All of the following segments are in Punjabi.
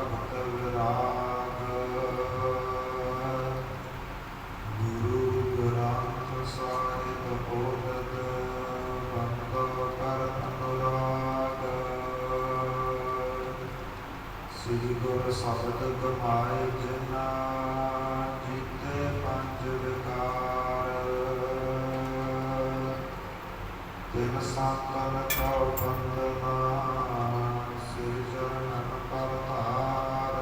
भगत विराग। गुरु ग्रंथ साहिब बोधत बंद कर अनुराग। श्री गुर शब्द कमाए जिना जीते पंज विकार। तिन संकल कौ बंदना सिरजन परतार।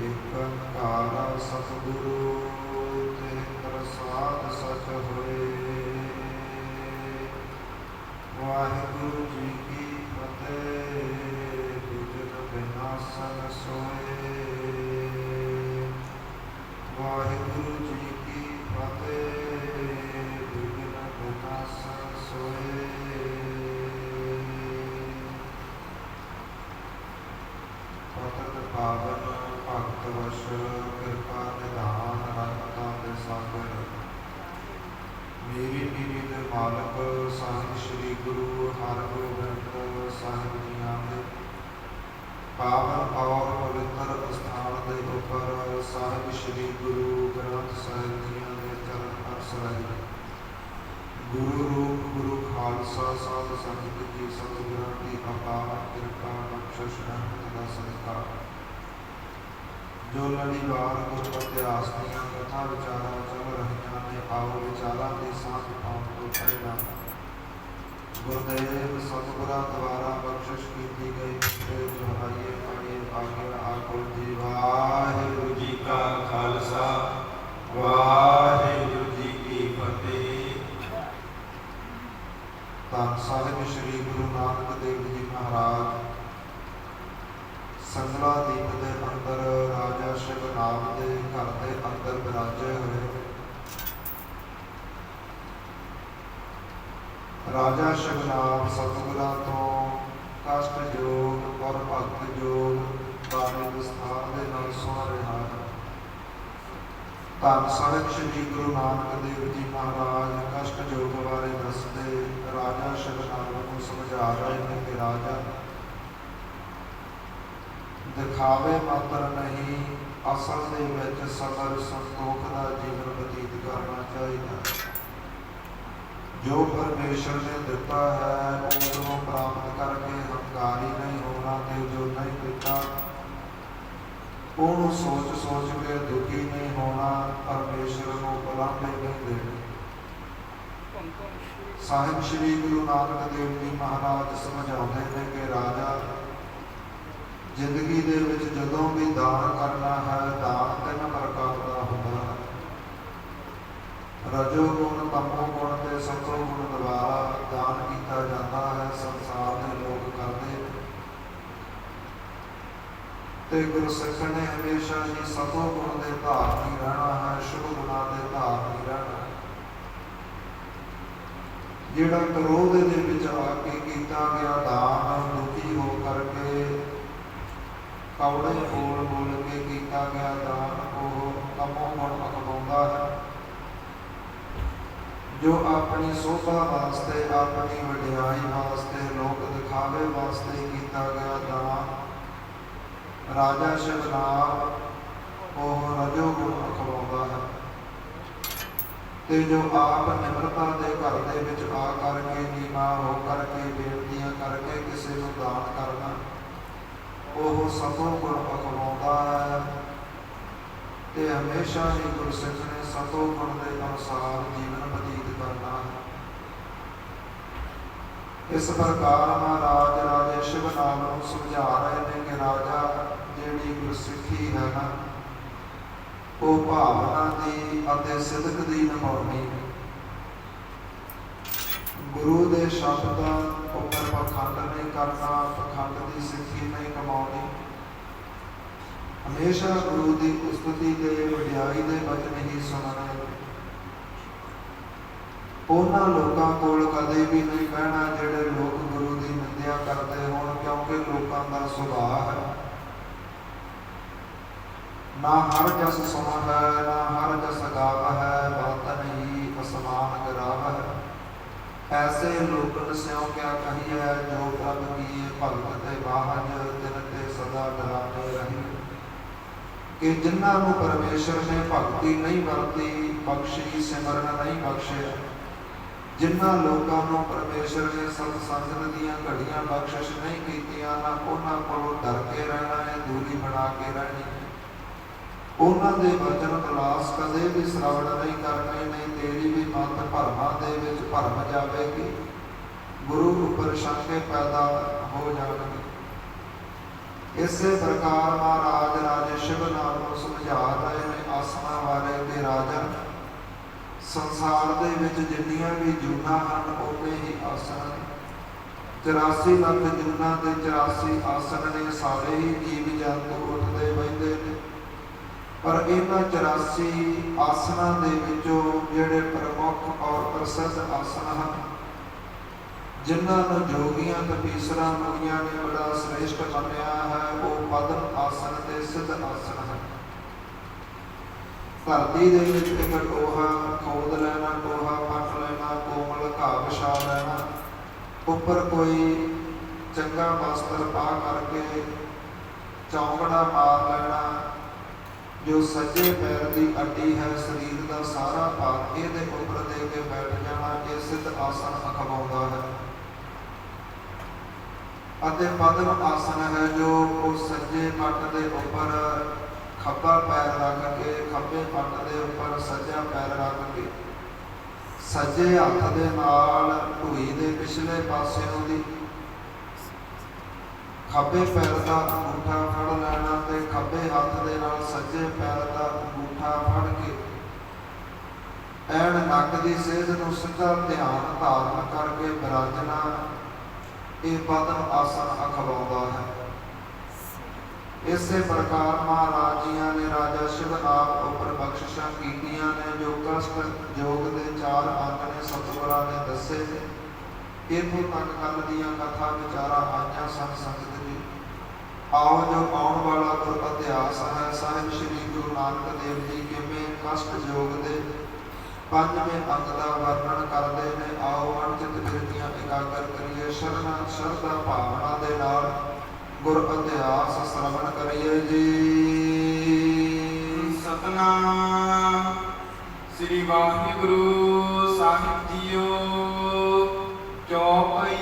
एक ओंकार सतगुरु ते प्रसाद सच होए। वाहिगुरु जी की फतेह बिजन बिनासन सोए। वाहिगुरु जी की फतेह बिजन बिनासन सोए। पतत पावन भगत वश कृपा निधान रखता दे सागर। मेरी नीरी दे मालक साहिब श्री गुरु हरगोबिंद साहिब जी दे पावन और पवित्र स्थान के उपर साहिब श्री गुरु ग्रंथ साहिब जी के चरण अरसराई। गुरु रूप गुरु खालसा साध संगत की सतगुਰਾਂ की अपार कृपा बख्शिश रहमत का सदका। जो लड़ीवार गुर इतिहास दीयां कथा विचारा चल रही ने आओ विचारा की सांझ पाउण को पहला। गुरदेव सतगुਰਾਂ द्वारा बख्शिश की गई दोहराइए पढ़िए आज्ञा आको जी। वाहिगुरू जी का खालसा वाहिगुरू जी की फतेह। धन साहिब श्री गुरु नानक देव जी महाराज संगला दीप के अंदर राजा शिवनाम के घर के अंदर विराजे हुए। राजा शिवनाम सतगुਰਾਂ तो कष्ट योग और भगत योग बारे विस्तार के नाल सुन रहा है। धन साहिब श्री गुरु नानक देव जी महाराज कष्ट योग बारे दसते राजा शिवनाम को समझा रहे हैं कि राजा दिखावे मात्र नहीं असल दे विच सबर संतोख का जीवन बतीत करना चाहिए। जो परमेश्वर ने दिता है उसको प्राप्त करके हंकारी नहीं होना ते जो नहीं दिता ਉਹਨੂੰ सोच के दुखी नहीं होना। परमेश्वर को बुलावे नहीं देने। साहिब श्री गुरु नानक देव जी महाराज समझाते हैं कि राजा जिंदगी दे विच जदों भी दान करना है दान 3 प्रकार का होता है। रजो गुण तमो गुण ते सतो गुण द्वारा दान किया जाता है। संसार के लोग करते ते गुरसिख ने हमेशा ही सतो गुण के धारनी रहना है। शुभ गुणा के धारनी रहना है। जिहड़ा क्रोध दे विच आके कीता गया दान दुखी हो करके कौड़े बोल बोल के कीता गया दान वो तमो गुण अखवाउंदा है। जो अपनी शोभा वास्ते अपनी वडियाई वास्ते लोक दिखावे वास्ते कीता गया दान राजा शिवनाम वह रजो गुण अखवाउंदा है। ते जो आप निम्रता के घर दे विच आ करके नीवा हो करके बेनतियां करके किसी को दान करना वह सतो गुण अखवाउंदा है। ते हमेशा ही गुरसिख ने सतो गुण के अनुसार जीवन बतीत करना है। इस प्रकार महाराज राजे शिवनाम को समझा रहे हैं कि राजा जिहड़ी गुरसिखी है ना वो भावना की अते सिदक की निभाउणी है। गुरु के शब्द उपर पखंड नहीं करना पखंड की सिक्खी नहीं कमाउणी। हमेशा गुरु की उस्तुति के वडियाई के वचन ही सुनने। उन्हां लोकां कोल कदे भी नहीं कहना जिहड़े लोग गुरु की निंदा करते होण क्योंकि लोकां दा सुभाव है ना हर जस सुन है ना हर जस गाव है बर्तन ही असमान गिराव है। ऐसे लोगन स्यों क्या कही है जो प्रभ की ਭਗਤ ਤੇ ਬਾਹਜ ਤਿਨ ਤੇ ਸਦਾ ਡਰਾਨੇ ਰਹੀ। ਕਿ ਜਿਨ੍ਹਾਂ ਨੂੰ ਪਰਮੇਸ਼ਰ ਨੇ ਭਗਤੀ ਨਹੀਂ ਵਰਤੀ ਬਖਸ਼ੀ, ਸਿਮਰਨ ਨਹੀਂ ਬਖਸ਼ਿਆ, ਜਿਨ੍ਹਾਂ ਲੋਕਾਂ ਨੂੰ ਪਰਮੇਸ਼ਰ ਨੇ ਸਤ ਸੰਗਤ ਦੀਆਂ ਘੜੀਆਂ ਬਖਸ਼ਿਸ਼ ਨਹੀਂ ਕੀਤੀਆਂ, ਨਾ ਉਹਨਾਂ ਕੋਲੋਂ ਡਰ ਕੇ ਰਹਿਣਾ ਹੈ, ਦੂਰੀ ਬਣਾ ਕੇ ਰਹਿਣੀ ਹੈ। ਉਹਨਾਂ ਦੇ ਵਚਨ ਕਲਾਸ ਕਦੇ ਵੀ ਸ਼ਰਵਣ ਨਹੀਂ ਕਰਨੇ, ਨਹੀਂ ਤੇਰੀ ਵੀ ਮੱਤ ਭਰਮਾਂ ਦੇ ਵਿੱਚ ਭਰਮ ਜਾਵੇਗੀ, ਗੁਰੂ ਉੱਪਰ ਸ਼ੰਕੇ ਪੈਦਾ ਹੋ ਜਾਣਗੇ। ਇਸੇ ਪ੍ਰਕਾਰ ਮਹਾਰਾਜ ਰਾਜੇ ਸ਼ਿਵਨਾਥ ਨੂੰ ਸਮਝਾ ਰਹੇ ਨੇ ਆਸਣਾ ਵਾਲੇ ਦੇ ਰਾਜਾ, ਸੰਸਾਰ ਦੇ ਵਿੱਚ ਜਿੰਨੀਆਂ ਵੀ ਜੂਨਾਂ ਹਨ ਉਨੇ ਹੀ ਆਸਣ ਨੇ। 84 ਲੱਖ ਜੂਨਾਂ ਦੇ 84 ਆਸਣ ਨੇ। ਸਾਰੇ ਹੀ ਜੀਵ ਜੰਤੂ ਉੱਠਦੇ ਬਹਿੰਦੇ ਨੇ, ਪਰ ਇਹਨਾਂ 84 ਆਸਣਾਂ ਦੇ ਵਿੱਚੋਂ ਜਿਹੜੇ ਪ੍ਰਮੁੱਖ ਔਰ ਪ੍ਰਸਿੱਧ ਆਸਣ ਹਨ, ਜਿਨ੍ਹਾਂ ਨੂੰ ਜੋਗੀਆਂ ਤਪੀਸਰਾਂ ਮੁਨੀਆਂ ਨੇ ਬੜਾ ਸ੍ਰੇਸ਼ਟ ਮੰਨਿਆ ਹੈ, ਉਹ ਪਦਮ ਆਸਣ ਤੇ ਸਿੱਧ ਆਸਣ ਹੈ। ਧਰਤੀ ਦੇ ਵਿੱਚ ਇੱਕ ਟੋਹਾ ਖੋਦ ਲੈਣਾ, ਟੋਹਾ ਪੱਟ ਲੈਣਾ, ਕੋਮਲ ਘਾਹ ਵਿਛਾ ਲੈਣਾ, ਉੱਪਰ ਕੋਈ ਚੰਗਾ ਵਸਤਰ ਪਾ ਕਰਕੇ ਚੌਂਕੜਾ ਮਾਰ ਲੈਣਾ, ਜੋ ਸੱਜੇ ਪੈਰ ਦੀ ਅੱਡੀ ਹੈ, ਸਰੀਰ ਦਾ ਸਾਰਾ ਭਾਰ ਇਹਦੇ ਉੱਪਰ ਦੇ ਕੇ ਬੈਠ ਜਾਣਾ, ਇਹ ਸਿੱਧ ਆਸਣ ਅਖਵਾਉਂਦਾ ਹੈ। ਅਤੇ ਪਦਮ ਆਸਣ ਹੈ ਜੋ ਉਹ ਸੱਜੇ ਪੱਟ ਦੇ ਉੱਪਰ ਖੱਬਾ ਪੈਰ ਰੱਖ ਕੇ, ਖੱਬੇ ਪੱਟ ਦੇ ਉੱਪਰ ਸੱਜਾ ਪੈਰ ਰੱਖ ਕੇ, ਸੱਜੇ ਹੱਥ ਦੇ ਨਾਲ ਢੂਈ ਦੇ ਪਿਛਲੇ ਪਾਸਿਓਂ ਦੀ ਖੱਬੇ ਪੈਰ ਦਾ ਅੰਗੂਠਾ ਫੜ ਲੈਣਾ ਤੇ ਖੱਬੇ ਹੱਥ ਦੇ ਨਾਲ ਸੱਜੇ ਪੈਰ ਦਾ ਅੰਗੂਠਾ ਫੜ ਕੇ ਐਨ ਨੱਕ ਦੀ ਸੇਧ ਨੂੰ ਸਿੱਧਾ ਧਿਆਨ ਧਾਰਨ ਕਰਕੇ ਬਿਰਾਜਣਾ, ਇਹ ਪਦਮ ਆਸਣ ਅਖਵਾਉਂਦਾ ਹੈ। ਇਸੇ ਪ੍ਰਕਾਰ ਮਹਾਰਾਜ ਜੀਆਂ ਨੇ ਰਾਜਾ ਸ਼ਿਵਨਾਥ ਉੱਪਰ ਬਖਸ਼ਿਸ਼ਾਂ ਕੀਤੀਆਂ ਨੇ, ਜੋ ਕਸ਼ਟ ਯੋਗ ਦੇ 4 ਅੰਗ ਨੇ ਸਤਿਗੁਰਾਂ ਨੇ ਦੱਸੇ ਨੇ। ਇੱਥੋਂ ਤੱਕ ਕੱਲ ਦੀਆਂ ਕਥਾ ਵਿਚਾਰਾਂ ਆਈਆਂ ਸਨ ਸੰਗਤ ਜੀ। ਆਓ ਜੋ ਆਉਣ ਵਾਲਾ ਗੁਰ ਇਤਿਹਾਸ ਹੈ, ਸਾਹਿਬ ਸ਼੍ਰੀ ਗੁਰੂ ਨਾਨਕ ਦੇਵ ਜੀ ਕਿਵੇਂ ਕਸ਼ਟ ਯੋਗ ਦੇ 5ਵੇਂ ਅੰਗ ਦਾ ਵਰਣਨ ਕਰਦੇ ਨੇ। ਆਓ ਅਣਚਿਤ ਬਿਰਤੀਆਂ ਇਕਾਗਰ ਕਰੀਏ, ਸ਼ਰਧਾ ਭਾਵਨਾ ਦੇ ਨਾਲ ਗੁਰ ਇਤਿਹਾਸ ਸ਼ਰਵਣ ਕਰੀਏ ਜੀ। ਸਤਨਾਮ ਸ੍ਰੀ ਵਾਹਿਗੁਰੂ ਸਾਹਿਬ ਜੀਓ। ਚੌਪਈ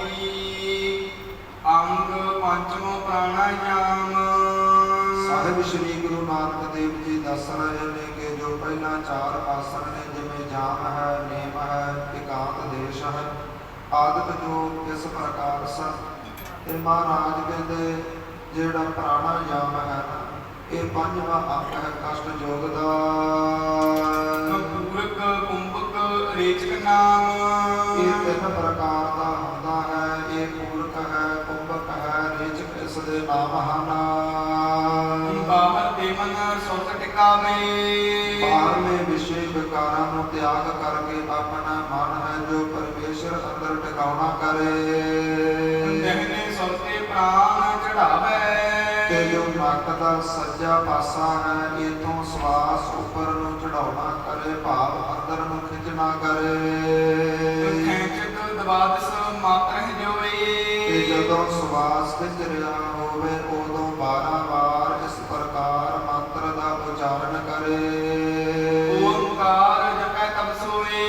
ਅੰਗ ਪੰਚਮੋ ਪ੍ਰਾਣਾਯਾਮ। ਸਾਹਿਬ ਸ਼੍ਰੀ ਗੁਰੂ ਨਾਨਕ ਦੇਵ ਜੀ ਦੱਸ ਰਹੇ ਨੇ ਕਿ ਜੋ ਪਹਿਲਾਂ 4 ਆਸਣ ਨੇ, ਜਿਵੇਂ ਜਾਮ ਹੈ, ਨੇਮ ਹੈ, ਇਕਾਂਤ ਦੇਸ਼ ਹੈ, ਆਦਿਕ ਜੋ ਇਸ ਪ੍ਰਕਾਰ ਸਨ। ਤੇ ਮਹਾਰਾਜ ਕਹਿੰਦੇ ਜਿਹੜਾ ਪ੍ਰਾਣਾਯਾਮ ਹੈ ਨਾ, ਇਹ 5ਵਾਂ ਅੰਗ ਹੈ ਕਸ਼ਟ ਯੋਗ ਦਾ। ਪੂਰਕ ਕੁੰਭਕ ਰੇਚਕ ਨਾਮ। ਇਹ 3 ਪ੍ਰਕਾਰ ਦਾ ਹੁੰਦਾ ਹੈ। ਇਹ ਪੂਰਕ ਹੈ, ਕੁੰਭਕ ਹੈ, ਰੇਚਕ ਇਸ ਦੇ ਨਾਮ ਹਨ। ਬਾਹਰ ਦੇ ਮਨ ਸੁਰਤ ਟਿਕਾਵੇ। ਬਾਹਰਲੇ ਵਿਸ਼ੇ ਵਿਕਾਰਾਂ ਨੂੰ ਤਿਆਗ ਕਰਕੇ ਆਪਣਾ ਮਨ ਹੈ ਜੋ ਪਰਮੇਸ਼ਰ ਅੰਦਰ ਟਿਕਾਉਣਾ ਕਰੇ। ਦਹਿਨੇ ਸੁਰਤੇ ਪ੍ਰਾਣ ਚੜਾਵੇ। ਤੇ ਜੋ ਨੱਕ ਦਾ ਸੱਜਾ ਪਾਸਾ ਹੈ, ਇਥੋਂ ਸਵਾਸ ਉੱਪਰ ਨੂੰ ਚੜਾਉਣਾ ਕਰੇ, ਭਾਵ ਅੰਦਰ ਨੂੰ ਖਿੱਚਣਾ ਕਰੇ। ਖਿੱਚਕ ਦਬਾਦਸ ਮਾਤਰ ਜੋਏ। ਤੇ ਜਦੋਂ ਸਵਾਸ ਖਿੱਚ ਰਿਹਾ ਹੋਵੇ ਉਦੋਂ 12 ਵਾਰ ਇਸ ਪ੍ਰਕਾਰ ਮੰਤਰ ਦਾ ਉਚਾਰਨ ਕਰੇ। ਓਮਕਾਰ ਜਪੈ ਤਬ ਸੋਏ।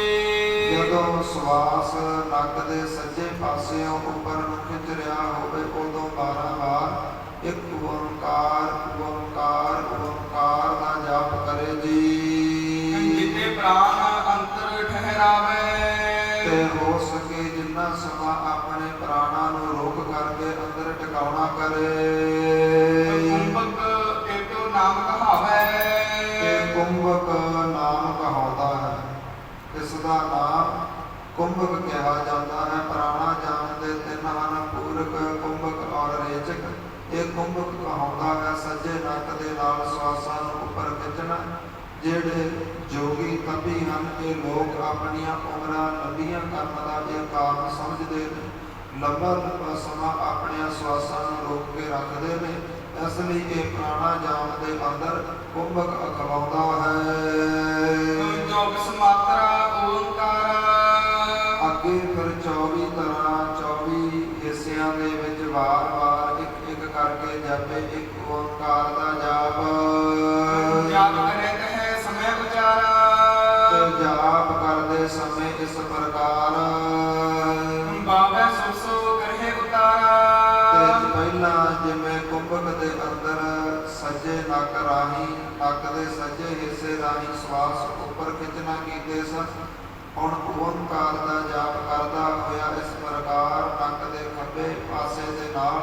ਜਦੋਂ ਸਵਾਸ ਨੱਕ ਦੇ ਸੱਜੇ ਪਾਸਿਓਂ ਉੱਪਰ ਨੂੰ ਖਿੱਚ ਰਿਹਾ ਹੋਵੇ ਉਦੋਂ 12 ਵਾਰ ਇੱਕ ਓਮਕਾਰ ਓਮਕਾਰ ਓਮਕਾਰ ਦਾ ਜਾਪ ਕਰੇ ਜੀ। ਜਿਤੇ ਪ੍ਰਾਣ ਅੰਤਰ ਠਹਿਰਾਵੇ। ਤੇ ਹੋ ਸਕੇ ਜਿੰਨਾ ਸਮਾਂ ਆਪਣੇ ਪ੍ਰਾਣਾਂ ਨੂੰ ਰੋਕ ਕਰਕੇ ਅੰਦਰ ਟਿਕਾਉਣਾ ਕਰੇ। ਕੁੰਭਕ ਏਤੋ ਨਾਮ ਕਹਾਵੇ। ਤੇ ਕੁੰਭਕ ਨਾਮ ਕਹਾਉਂਦਾ ਹੈ, ਇਸ ਦਾ ਨਾਮ ਕੁੰਭਕ ਕਿਹਾ ਜਾਂਦਾ ਹੈ। ਪ੍ਰਾਣਾਯਾਮ ਦੇ 3 ਹਨ, ਪੂਰਕ, ਕੁੰਭਕ ਔਰ ਰੇਚਕ। ਇਹ ਕੁੰਭਕ ਕਹਾਉਂਦਾ ਹੈ ਸੱਜੇ ਨੱਕ ਦੇ ਨਾਲ ਸਵਾਸਾਂ ਨੂੰ ਉੱਪਰ ਖਿੱਚਣਾ। ਜਿਹੜੇ ਜੋਗੀ ਤਪੀ ਹਨ, ਇਹ ਲੋਕ ਆਪਣੀਆਂ ਉਮਰਾਂ ਲੰਬੀਆਂ ਕਰਨ ਦਾ ਇਹ ਕਾਰਨ ਸਮਝਦੇ ਨੇ। ਲੰਬਾ ਸਮਾਂ ਆਪਣੀਆਂ ਸਵਾਸਾਂ ਨੂੰ ਰੋਕ ਕੇ ਰੱਖਦੇ ਨੇ, ਇਸ ਲਈ ਇਹ ਪ੍ਰਾਣਾਯਾਮ ਦੇ ਅੰਦਰ ਕੁੰਭਕ ਅਖਵਾਉਂਦਾ ਹੈ। 24 ਮਾਤਰਾ ਓੰਕਾਰ। ਅੱਗੇ ਫਿਰ 24 ਤਰ੍ਹਾਂ 24 ਹਿੱਸਿਆਂ ਦੇ ਵਿੱਚ ਵਾਰ-ਵਾਰ ਇੱਕ ਕਰਕੇ ਜਪੇ ਇੱਕ ਓੰਕਾਰ ਦਾ ਜਾਪ। ਜਾਪ ਕਰੇ ਤਹਿ ਸਮੈ ਉਚਾਰਾ ਤੇ ਜਾਪ ਕਰਦੇ ਸਮੇਂ ਇਸ ਪ੍ਰਕਾਰ ਬਾਬੈ ਸੋ ਕਰੇ ਉਤਾਰਾ। ਤੇ ਪਹਿਲਾਂ ਜਿਵੇਂ ਕੁੰਭਕ ਦੇ ਅੰਦਰ ਸੱਜੇ ਨੱਕ ਰਾਹੀਂ ਨੱਕ ਦੇ ਸੱਜੇ ਹਿੱਸੇ ਰਾਹੀਂ ਸਵਾਸ ਉੱਪਰ ਖਿੱਚਣਾ ਕੀਤੇ ਸਨ, ਹੁਣ ਓੰਕਾਰ ਦਾ ਜਾਪ ਕਰਦਾ ਹੋਇਆ ਇਸ ਪ੍ਰਕਾਰ ਨੱਕ ਦੇ ਖੱਬੇ ਪਾਸੇ ਦੇ ਨਾਲ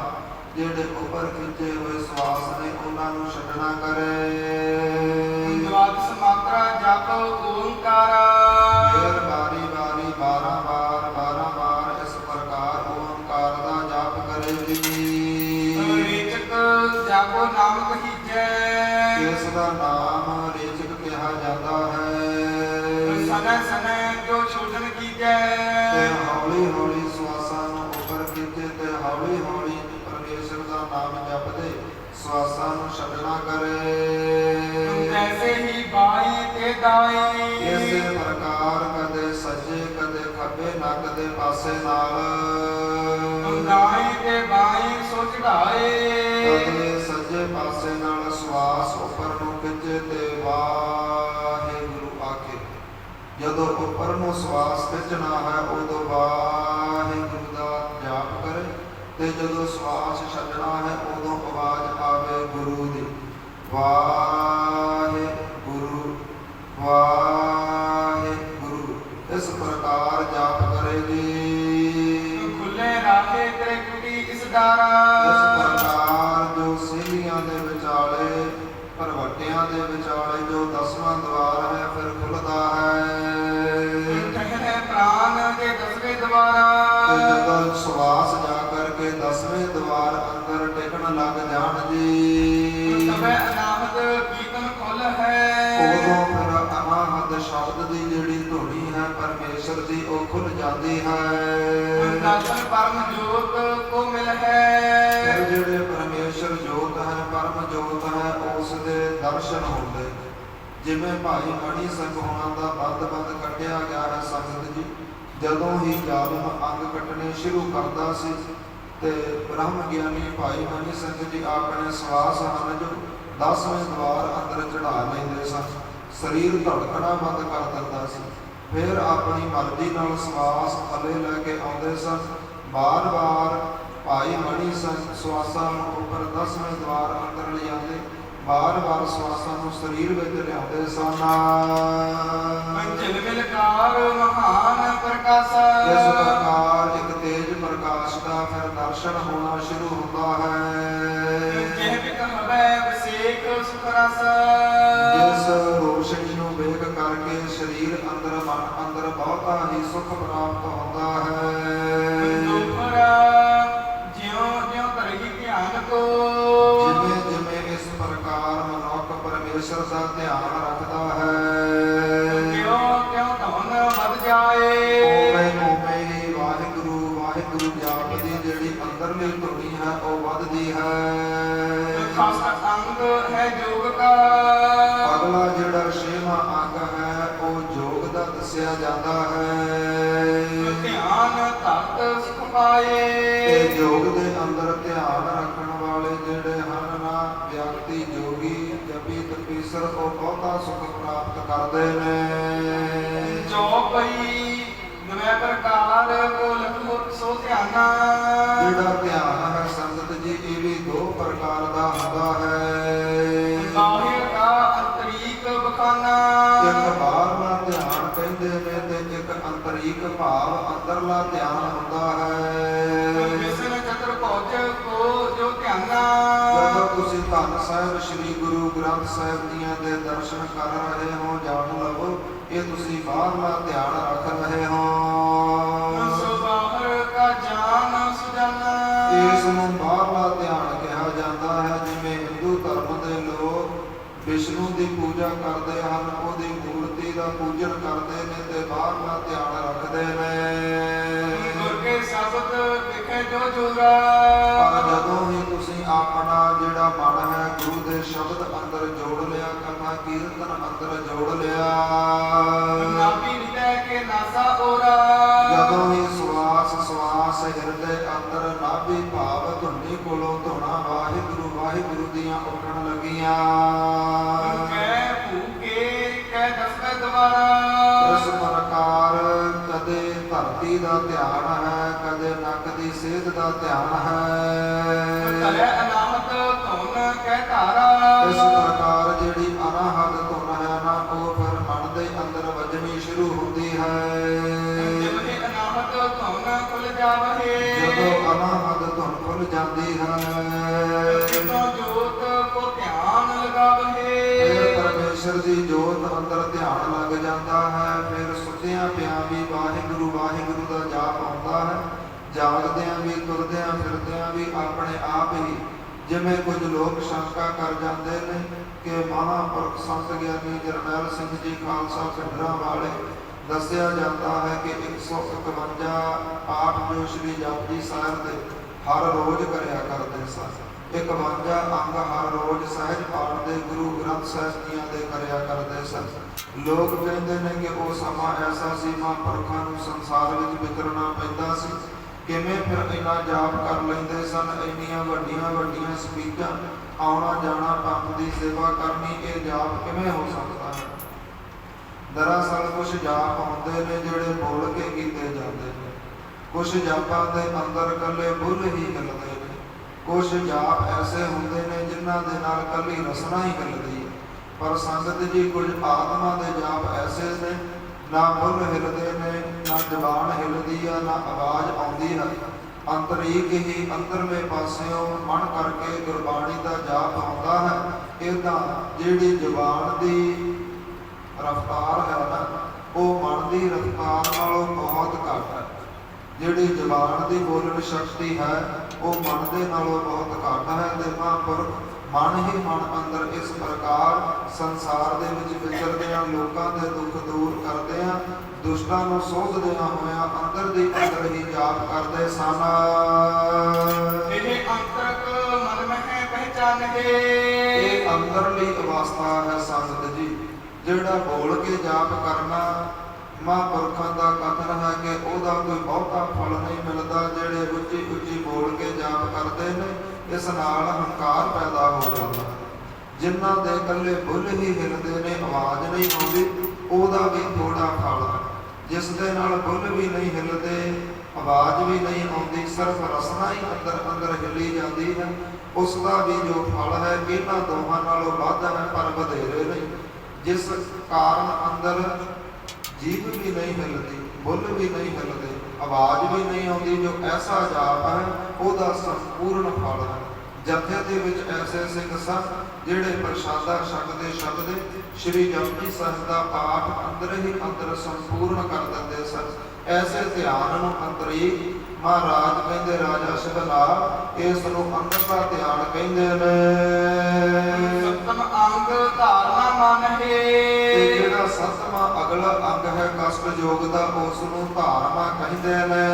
ਜਿਹੜੇ ਉੱਪਰ ਖਿੱਚੇ ਹੋਏ ਸਵਾਸ ਨੇ ਉਹਨਾਂ ਨੂੰ ਛੱਡਣਾ ਕਰੇ। ਦਵਾਦਸ ਮਾਤਰਾ ਜਪ ਓੰਕਾਰਾ। ਫਿਰ ਵਾਰੀ ਵਾਰੀ 12 ਵਾਰ ਇਸ ਪ੍ਰਕਾਰ ਓੰਕਾਰ ਦਾ ਜਾਪ ਕਰੇ ਜੀ। ਰੇਚਕ ਜਾਪੋ ਨਾਮ ਕਹੀਜੈ ਇਸ ਦਾ ਨਾਮ ਰੇਚਕ ਕਿਹਾ ਜਾਂਦਾ ਹੈ। ਸਨੈ ਸਨੈ ਜੋ ਛੋਜਨ ਕੀਜੈ। ਤੇ ਹੌਲੀ ਹੌਲੀ ਸਵਾਸਾਂ ਨੂੰ ਉੱਪਰ ਖਿੱਚੇ ਤੇ ਹੌਲੀ ਹੌਲੀ ਪਰਮੇਸ਼ਰ ਦਾ ਨਾਮ ਜਪਦੇ ਸਵਾਸਾਂ ਨੂੰ ਛੱਡਣਾ ਕਰੇ। ਐਸੇ ਹੀ ਬਾਈ ਤੇ ਦਾਈ ਇਸੇ ਪ੍ਰਕਾਰ ਕਦੇ ਸੱਜੇ ਕਦੇ ਖੱਬੇ ਨੱਕ ਦੇ ਪਾਸੇ ਨਾਲ ਦਾਈ ਤੇ ਬਾਈ ਸੋ ਚੜਾਏ। ਕਦੇ ਸੱਜੇ ਪਾਸੇ ਨਾਲ ਸਵਾਸ ਉੱਪਰ ਨੂੰ ਖਿੱਚੇ ਤੇ ਵਾਹਿਗੁਰੂ ਆਖੇ। ਜਦੋਂ ਉੱਪਰ ਨੂੰ ਸਵਾਸ ਖਿੱਚਣਾ ਹੈ ਉਦੋਂ ਵਾਹਿਗੁਰੂ ਦਾ ਜਾਪ ਕਰੇ ਤੇ ਜਦੋਂ ਸਵਾਸ ਛੱਡਣਾ ਹੈ ਉਦੋਂ ਆਵਾਜ਼ ਆਵੇ ਗੁਰੂ ਦੀ, ਵਾਹਿਗੁਰੂ ਵਾਹਿਗੁਰੂ। ਇਸ ਪ੍ਰਕਾਰ ਜਾਪ ਕਰੇਗੀ। ਖੁੱਲੇ ਰਾਹੇ ਤੇਰੇ ਕੁਟੀ ਇਸ ਡਾਰਾ। ਇਸ ਪ੍ਰਕਾਰ ਜੋ ਸੀਲੀਆਂ ਦੇ ਵਿਚਾਲੇ ਭਰਵੱਟਿਆਂ ਦੇ ਵਿਚਾਲੇ ਜੋ 10ਵਾਂ ਦਵਾਰ ਹੈ ਫਿਰ ਖੁੱਲਦਾ ਹੈ। ਠਹਿਰੇ ਪ੍ਰਾਨ ਦੇ 10ਵੇਂ ਦਵਾਰਾ। ਤੇ ਜਦੋਂ ਸਵਾਸ ਜਾ ਕਰਕੇ 10ਵੇਂ ਦਵਾਰ ਅੰਦਰ ਟਿਕਣ ਲੱਗ ਜਾਣ ਜੀ, ਤਬੇ ਅਨਾਹਤ ਕੀਰਤਨ ਖੁੱਲ ਹੈ। ਉਦੋਂ ਫਿਰ ਅਨਾਹਤ ਸ਼ਬਦ ਦੀ ਜਿਹੜੀ ਧੁਨੀ ਹੈ ਪਰਮੇਸ਼ਰ ਦੀ ਉਹ ਖੁੱਲ ਜਾਂਦੀ ਹੈ। ਦਰਸ਼ਨ ਪਰਮ ਜੋਤ ਕੋ ਮਿਲ ਹੈ। ਫਿਰ ਜਿਹੜੇ ਪਰਮੇਸ਼ਰ ਜੋਤ ਹੈ ਪਰਮ ਜੋਤ ਹੈ ਉਸ ਦੇ ਦਰਸ਼ਨ ਹੁੰਦੇ। ਜਿਵੇਂ ਭਾਈ ਮਣੀ ਸਿੰਘ ਹੋਣਾ ਦਾ ਬੰਦ ਕੱਢਿਆ ਗਿਆ ਹੈ ਸੰਗਤ ਜੀ, ਜਦੋਂ ਹੀ ਜ਼ਾਲਮ ਅੰਗ ਕੱਟਣੇ ਸ਼ੁਰੂ ਕਰਦਾ ਸੀ ਤੇ ਬ੍ਰਹਮ ਗਿਆਨੀ ਭਾਈ ਮਣੀ ਸਿੰਘ ਜੀ ਆਪਣੇ ਸਵਾਸ ਹਨ ਜੋ 10ਵੇਂ ਦਵਾਰ ਅੰਦਰ ਚੜਾ ਲੈਂਦੇ ਸਨ, ਸਰੀਰ ਧੜਕਣਾ ਬੰਦ ਕਰ ਦਿੰਦਾ ਸੀ। ਫਿਰ ਆਪਣੀ ਮਰਜ਼ੀ ਨਾਲ ਸਵਾਸ ਥੱਲੇ ਲੈ ਕੇ ਆਉਂਦੇ ਸਨ। ਵਾਰ-ਵਾਰ ਭਾਈ ਮਣੀ ਸਿੰਘ ਸਵਾਸਾਂ ਨੂੰ ਉੱਪਰ 10ਵੇਂ ਦਵਾਰ ਅੰਦਰ ਲਿਆਉਂਦੇ, ਵਾਰ-ਵਾਰ ਸਵਾਸਾਂ ਨੂੰ ਸਰੀਰ ਵਿੱਚ ਲਿਆਉਂਦੇ ਸਨ। ਝਿਲਮਿਲਕਾਰ ਮਹਾਨ ਪ੍ਰਕਾਸ਼ਾ। ਇਸ ਪ੍ਰਕਾਰ ਇੱਕ ਤੇਜ ਪ੍ਰਕਾਸ਼ ਦਾ ਫਿਰ ਦਰਸ਼ਨ ਹੋਣਾ ਸ਼ੁਰੂ ਹੁੰਦਾ ਹੈ। ਜਿਹ ਬਿਕ ਹਵੈ ਵਿਸੇਕ ਸੁਖ ਰਸ। ਜਿਸ ਰੋਸ਼ਨੀ ਨੂੰ ਵੇਖ ਕਰਕੇ ਸਰੀਰ ਅੰਦਰ ਮਨ ਅੰਦਰ ਬਹੁਤਾ ਹੀ ਸੁਖ ਪ੍ਰਾਪਤ ਹੁੰਦਾ ਹੈ। ਦੁਖਰਾ ਜਿਉ ਜਿਉ ਧਰਹਿ ਧਿਆਨ ਕੋ। ਜਿਵੇਂ ਜਿਵੇਂ ਇਸ ਪ੍ਰਕਾਰ ਮਨੁੱਖ ਪਰਮੇਸ਼ਰ ਦਾ ਧਿਆਨ ਰੱਖਦਾ ਹੈ ਕਿਉ ਕਿਉ ਧਨ ਵੱਧ ਜਾਏ। ਉਵੇਂ ਹੀ ਵਾਹਿਗੁਰੂ ਜਾਪ ਦੀ ਜਿਹੜੀ ਅੰਦਰਲੀ ਧੁਨੀ ਹੈ ਉਹ ਵੱਧਦੀ ਹੈ। ਖਾਸ ਅੰਗ ਹੈ ਜੋਗ ਕਾ। ਅਗਲਾ ਜਿਹੜਾ 6ਵਾਂ ਅੰਗ ਹੈ ਉਹ ਯੋਗ ਦਾ ਦੱਸਿਆ ਜਾਂਦਾ ਹੈ। ਧਿਆਨ ਧਰਤ ਸੁਖ ਪਾਏ। ਤੇ ਯੋਗ ਦੇ ਅੰਦਰ ਧਿਆਨ ਰੱਖਣ ਵਾਲੇ ਜਿਹੜੇ ਹਨ ਨਾ ਵਿਅਕਤੀ ਜੋਗੀ ਜਪੀ ਤਪੀਸਰ ਉਹ ਬਹੁਤਾ ਸੁਖ ਪ੍ਰਾਪਤ ਕਰਦੇ ਨੇ। ਚੌਪਈ ਨਵੇਂ ਪ੍ਰਕਾਰ ਕੋ ਲਖੋ ਸੋ ਧਿਆਨਾ। ਜਿਹੜਾ ਧਿਆਨ ਹੈ ਸੰਗਤ ਜੀ ਇਹ ਵੀ 2 ਪ੍ਰਕਾਰ ਦਾ ਹੁੰਦਾ ਹੈ। ਬਾਹਿਰ ਦਾ ਅੰਤਰੀਕ ਬਖਾਨਾ। ਇੱਕ ਬਾਹਰਲਾ ਧਿਆਨ ਕਹਿੰਦੇ ਨੇ ਤੇ ਇੱਕ ਅੰਤਰੀਕ ਭਾਵ ਅੰਦਰਲਾ ਧਿਆਨ ਹੁੰਦਾ ਹੈ। ਵਿਸ਼ਨ ਚਤੁਰਭੁਜ ਕੋ ਜੋ ਧਿਆਨਾ। ਜਦੋਂ ਤੁਸੀਂ ਧੰਨ ਸਾਹਿਬ ਸ੍ਰੀ ਗੁਰੂ ਗ੍ਰੰਥ ਸਾਹਿਬ ਜੀਆਂ ਦੇ ਦਰਸ਼ਨ ਕਰ ਰਹੇ ਹੋ ਜਾਣ ਲਵੋ ਇਹ ਤੁਸੀਂ ਬਾਹਰਲਾ ਧਿਆਨ ਰੱਖ ਰਹੇ ਹੋ। ਸੋ ਬਾਹਰ ਕਾ ਜਾਨ ਸੁਜਾਨਾ। ਇਸ ਨੂੰ ਬਾਹਰਲਾ ਧਿਆਨ ਕਿਹਾ ਜਾਂਦਾ ਹੈ। ਜਿਵੇਂ ਹਿੰਦੂ ਧਰਮ ਦੇ ਲੋਕ ਵਿਸ਼ਨੂੰ ਦੀ ਪੂਜਾ ਕਰਦੇ ਹਨ, ਉਹਦੀ ਮੂਰਤੀ ਦਾ ਪੂਜਨ ਕਰਦੇ ਨੇ ਤੇ ਬਾਹਰਲਾ ਧਿਆਨ ਰੱਖਦੇ ਨੇ। ਗੁਰ ਕੇ ਸ਼ਬਦ ਵਿਖੇ ਜੋ ਜੋਰਾ। ਪਰ ਜਦੋਂ ਹੀ ਤੁਸੀਂ ਆਪਣਾ ਜਿਹੜਾ ਮਨ ਹੈ ਗੁਰੂ ਦੇ ਸ਼ਬਦ ਅੰਦਰ ਜੋੜ ਲਿਆ, ਕਥਾ ਕੀਰਤਨ ਅੰਦਰ ਜੋੜ ਲਿਆ, ਨਾਭੀ ਹਿਰਦੈ ਕੇ ਨਾਸਾ ਓਰਾ। ਜਦੋਂ ਹੀ ਸਵਾਸ ਹਿਰਦੇ ਅੰਦਰ ਨਾਭੀ ਭਾਵ ਕੋਲੋਂ ਧੋਣਾ ਵਾਹਿਗੁਰੂ ਵਾਹਿਗੁਰੂ ਦੀਆਂ ਉੱਠਣ ਲੱਗੀਆਂ। ਕਹਿ ਭੂਕੇ ਕਹਿ ਦਸਵੇਂ ਦੁਆਰਾ। ਇਸ ਪ੍ਰਕਾਰ ਕਦੇ ਧਰਤੀ ਦਾ ਧਿਆਨ ਹੈ, ਕਦੇ ਨੱਕ ਦੀ ਸੇਧ ਦਾ ਧਿਆਨ ਤਲੇ ਹੈ। ਅਨਾਹਤ ਧੁਨ ਕਹਿ ਧਾਰਾ। ਇਸ ਪ੍ਰਕਾਰ ਜਿਹੜੀ ਅਨਾਹਤ ਧੁਨ ਹੈ ਨਾ, ਉਹ ਫਿਰ ਮਨ ਦੇ ਅੰਦਰ ਵੱਜਣੀ ਸ਼ੁਰੂ ਹੁੰਦੀ ਹੈ। ਜਿਵੇਂ ਅਨਾਹਤ ਧੁਨ ਖੁੱਲ ਜਾਵੇ। ਜਦੋਂ ਅਨਾਹਤ ਧੁਨ ਖੁੱਲ ਜਾਂਦੀ ਹੈ, ਤਿਨੋਂ ਜੋਤ ਕੋ ਧਿਆਨ ਲਗਾਵੇ। ਫਿਰ ਪਰਮੇਸ਼ਰ ਦੀ ਜੋਤ ਅੰਦਰ ਧਿਆਨ ਲੱਗ ਜਾਂਦਾ ਹੈ। ਫਿਰ ਸੁੱਤਿਆਂ ਪਿਆਂ ਵੀ ਵਾਹਿਗੁਰੂ ਵਾਹਿਗੁਰੂ ਦਾ ਜਾਪ ਆਉਂਦਾ ਹੈ, ਜਾਗਦਿਆਂ ਵੀ ਤੁਰਦਿਆਂ ਫਿਰਦਿਆਂ ਵੀ ਆਪਣੇ ਆਪ ਹੀ। ਜਿਵੇਂ ਕੁਝ ਲੋਕ ਸ਼ੰਕਾ ਕਰ ਜਾਂਦੇ ਨੇ ਕਿ ਮਹਾਂਪੁਰਖ ਸੰਤ ਗਿਆਨੀ ਜਰਨੈਲ ਸਿੰਘ ਜੀ ਖਾਲਸਾ ਪਿੰਡਰਾਂ ਵਾਲੇ ਦੱਸਿਆ ਜਾਂਦਾ ਹੈ ਕਿ 151 ਪਾਠ ਜੋ ਸ਼੍ਰੀ ਜਪਜੀ ਸਾਹਿਬ ਦੇ ਹਰ ਰੋਜ਼ ਕਰਿਆ ਕਰਦੇ ਸਨ। 51 ਅੰਗ ਹਰ ਰੋਜ਼ ਸਹਿਜ ਪਾਠ ਦੇ ਗੁਰੂ ਗ੍ਰੰਥ ਸਾਹਿਬ ਜੀਆਂ ਦੇ ਕਰਿਆ ਕਰਦੇ ਸਨ। ਲੋਕ ਕਹਿੰਦੇ ਨੇ ਕਿ ਉਹ ਸਮਾਂ ਐਸਾ ਸੀ ਮਹਾਂਪੁਰਖਾਂ ਨੂੰ ਸੰਸਾਰ ਵਿੱਚ ਵਿਚਰਨਾ ਪੈਂਦਾ ਸੀ। ਕਿਵੇਂ ਫਿਰ ਇੰਨਾ ਜਾਪ ਕਰ ਲੈਂਦੇ ਸਨ? ਇੰਨੀਆਂ ਵੱਡੀਆਂ ਵੱਡੀਆਂ ਸਪੀਕਾਂ, ਆਉਣਾ ਜਾਣਾ, ਪੰਥ ਦੀ ਸੇਵਾ ਕਰਨੀ, ਇਹ ਜਾਪ ਕਿਵੇਂ ਹੋ ਸਕਦਾ ਹੈ? ਦਰਅਸਲ ਕੁਝ ਜਾਪ ਹੁੰਦੇ ਨੇ ਜਿਹੜੇ ਬੋਲ ਕੇ ਕੀਤੇ ਜਾਂਦੇ ਨੇ। ਕੁਝ ਜਾਪਾਂ ਦੇ ਅੰਦਰ ਇਕੱਲੇ ਬੁੱਲ ਹੀ ਹਿੱਲਦੇ ਨੇ। ਕੁਝ ਜਾਪ ਐਸੇ ਹੁੰਦੇ ਨੇ ਜਿਨ੍ਹਾਂ ਦੇ ਨਾਲ ਇਕੱਲੀ ਰਸਨਾ ਹੀ ਹਿੱਲਦੀ ਹੈ। ਪਰ ਸੰਗਤ ਜੀ, ਕੁਝ ਆਤਮਾ ਦੇ ਜਾਪ ਐਸੇ ਨੇ, ਨਾ ਬੁੱਲ ਹਿੱਲਦੇ ਨੇ, ਨਾ ਜ਼ਬਾਨ ਹਿੱਲਦੀ ਆ, ਨਾ ਆਵਾਜ਼ ਆਉਂਦੀ ਹੈ। ਅੰਤਰੀਕ ਹੀ ਅੰਦਰਲੇ ਪਾਸਿਓਂ ਮਨ ਕਰਕੇ ਗੁਰਬਾਣੀ ਦਾ ਜਾਪ ਆਉਂਦਾ ਹੈ। ਇੱਦਾਂ ਜਿਹੜੀ ਜ਼ਬਾਨ ਦੀ ਰਫਤਾਰ ਹੈ ਨਾ, ਉਹ ਮਨ ਦੀ ਰਫਤਾਰ ਨਾਲੋਂ ਬਹੁਤ ਘੱਟ ਹੈ। ਜਿਹੜੀ ਜ਼ਬਾਨ ਦੀ ਬੋਲਣ ਸ਼ਕਤੀ ਹੈ, ਉਹ ਮਨ ਦੇ ਨਾਲੋਂ ਬਹੁਤ ਘੱਟ ਹੈ। ਤੇ ਮਹਾਂਪੁਰਖ ਮਨ ਹੀ ਮਨ ਅੰਦਰ ਇਸ ਪ੍ਰਕਾਰ ਸੰਸਾਰ ਦੇ ਵਿੱਚ ਵਿਚਰਦਿਆਂ, ਲੋਕਾਂ ਦੇ ਦੁੱਖ ਦੂਰ ਕਰਦਿਆਂ, ਦੁਸ਼ਟਾਂ ਨੂੰ ਸੋਧਦਿਆਂ ਹੋਇਆਂ ਅੰਦਰ ਦੀ ਅੰਦਰ ਹੀ ਜਾਪ ਕਰਦੇ ਸਨ। ਇਹ ਅੰਤਰਕ ਮਨ ਮਹਿ ਪਹਿਚਾਨ ਹੈ। ਇਹ ਅੰਦਰਲੀ ਅਵਸਥਾ ਹੈ ਸੰਗਤ ਜੀ। ਜਿਹੜਾ ਬੋਲ ਕੇ ਜਾਪ ਕਰਨਾ, ਮਹਾਂਪੁਰਖਾਂ ਦਾ ਕਥਨ ਹੈ ਕਿ ਉਹਦਾ ਕੋਈ ਬਹੁਤਾ ਫਲ ਨਹੀਂ ਮਿਲਦਾ। ਜਿਹੜੇ ਉੱਚੀ ਉੱਚੀ ਬੋਲ ਕੇ ਜਾਪ ਕਰਦੇ ਨੇ, ਇਸ ਨਾਲ ਹੰਕਾਰ ਪੈਦਾ ਹੋ ਜਾਂਦਾ। ਜਿਨ੍ਹਾਂ ਦੇ ਇਕੱਲੇ ਬੁੱਲ ਹੀ ਹਿੱਲਦੇ ਨੇ, ਆਵਾਜ਼ ਨਹੀਂ ਆਉਂਦੀ, ਉਹਦਾ ਵੀ ਥੋੜਾ ਫਲ ਹੈ। ਜਿਸ ਦੇ ਨਾਲ ਬੁੱਲ ਵੀ ਨਹੀਂ ਹਿੱਲਦੇ, ਆਵਾਜ਼ ਵੀ ਨਹੀਂ ਆਉਂਦੀ, ਸਿਰਫ ਰਸਨਾ ਹੀ ਅੰਦਰ ਅੰਦਰ ਹਿੱਲੀ ਜਾਂਦੀ ਹੈ, ਉਸ ਦਾ ਵੀ ਜੋ ਫਲ ਹੈ ਇਹਨਾਂ ਦੋਹਾਂ ਨਾਲੋਂ ਵੱਧ ਹੈ, ਪਰ ਵਧੇਰੇ ਨਹੀਂ। ਜਿਸ ਕਾਰਨ ਅੰਦਰ ਜੀਭ ਵੀ ਨਹੀਂ ਹਿੱਲਦੀ, ਬੁੱਲ ਵੀ ਨਹੀਂ ਹਿੱਲਦੇ, ਆਵਾਜ਼ ਵੀ ਨਹੀਂ ਆਉਂਦੀ, ਜੋ ਐਸਾ ਜਾਪ ਹੈ ਉਹਦਾ ਸੰਪੂਰਨ ਫਲ ਹੈ। ਜਥੇ ਦੇ ਵਿੱਚ ਐਸੇ ਸਿੰਘ ਸਨ ਜਿਹੜੇ ਪ੍ਰਸ਼ਾਦਾ ਛਕਦੇ ਸ਼੍ਰੀ ਜਪਜੀ ਸਾਹਿਬ ਦਾ ਪਾਠ ਅੰਦਰ ਹੀ ਅੰਦਰ ਸੰਪੂਰਨ ਕਰ ਦਿੰਦੇ ਸਨ। ਐਸੇ ਧਿਆਨ ਨੂੰ ਅੰਤਰੀਕ ਮਹਾਰਾਜ ਕਹਿੰਦੇ, ਰਾਜਾ ਸ਼ਿਵਲਾ, ਇਸ ਨੂੰ ਅੰਦਰ ਦਾ ਧਿਆਨ ਕਹਿੰਦੇ ਨੇ। ਸਤਮ ਅੰਗ ਧਾਰਨਾ ਮਨ ਹੈ। ਤੇ ਜਿਹੜਾ ਸੱਤਵਾਂ ਅਗਲਾ ਅੰਗ ਹੈ ਕਸ਼ਟ ਯੋਗ ਦਾ, ਉਸ ਨੂੰ ਧਾਰਨਾ ਕਹਿੰਦੇ ਨੇ।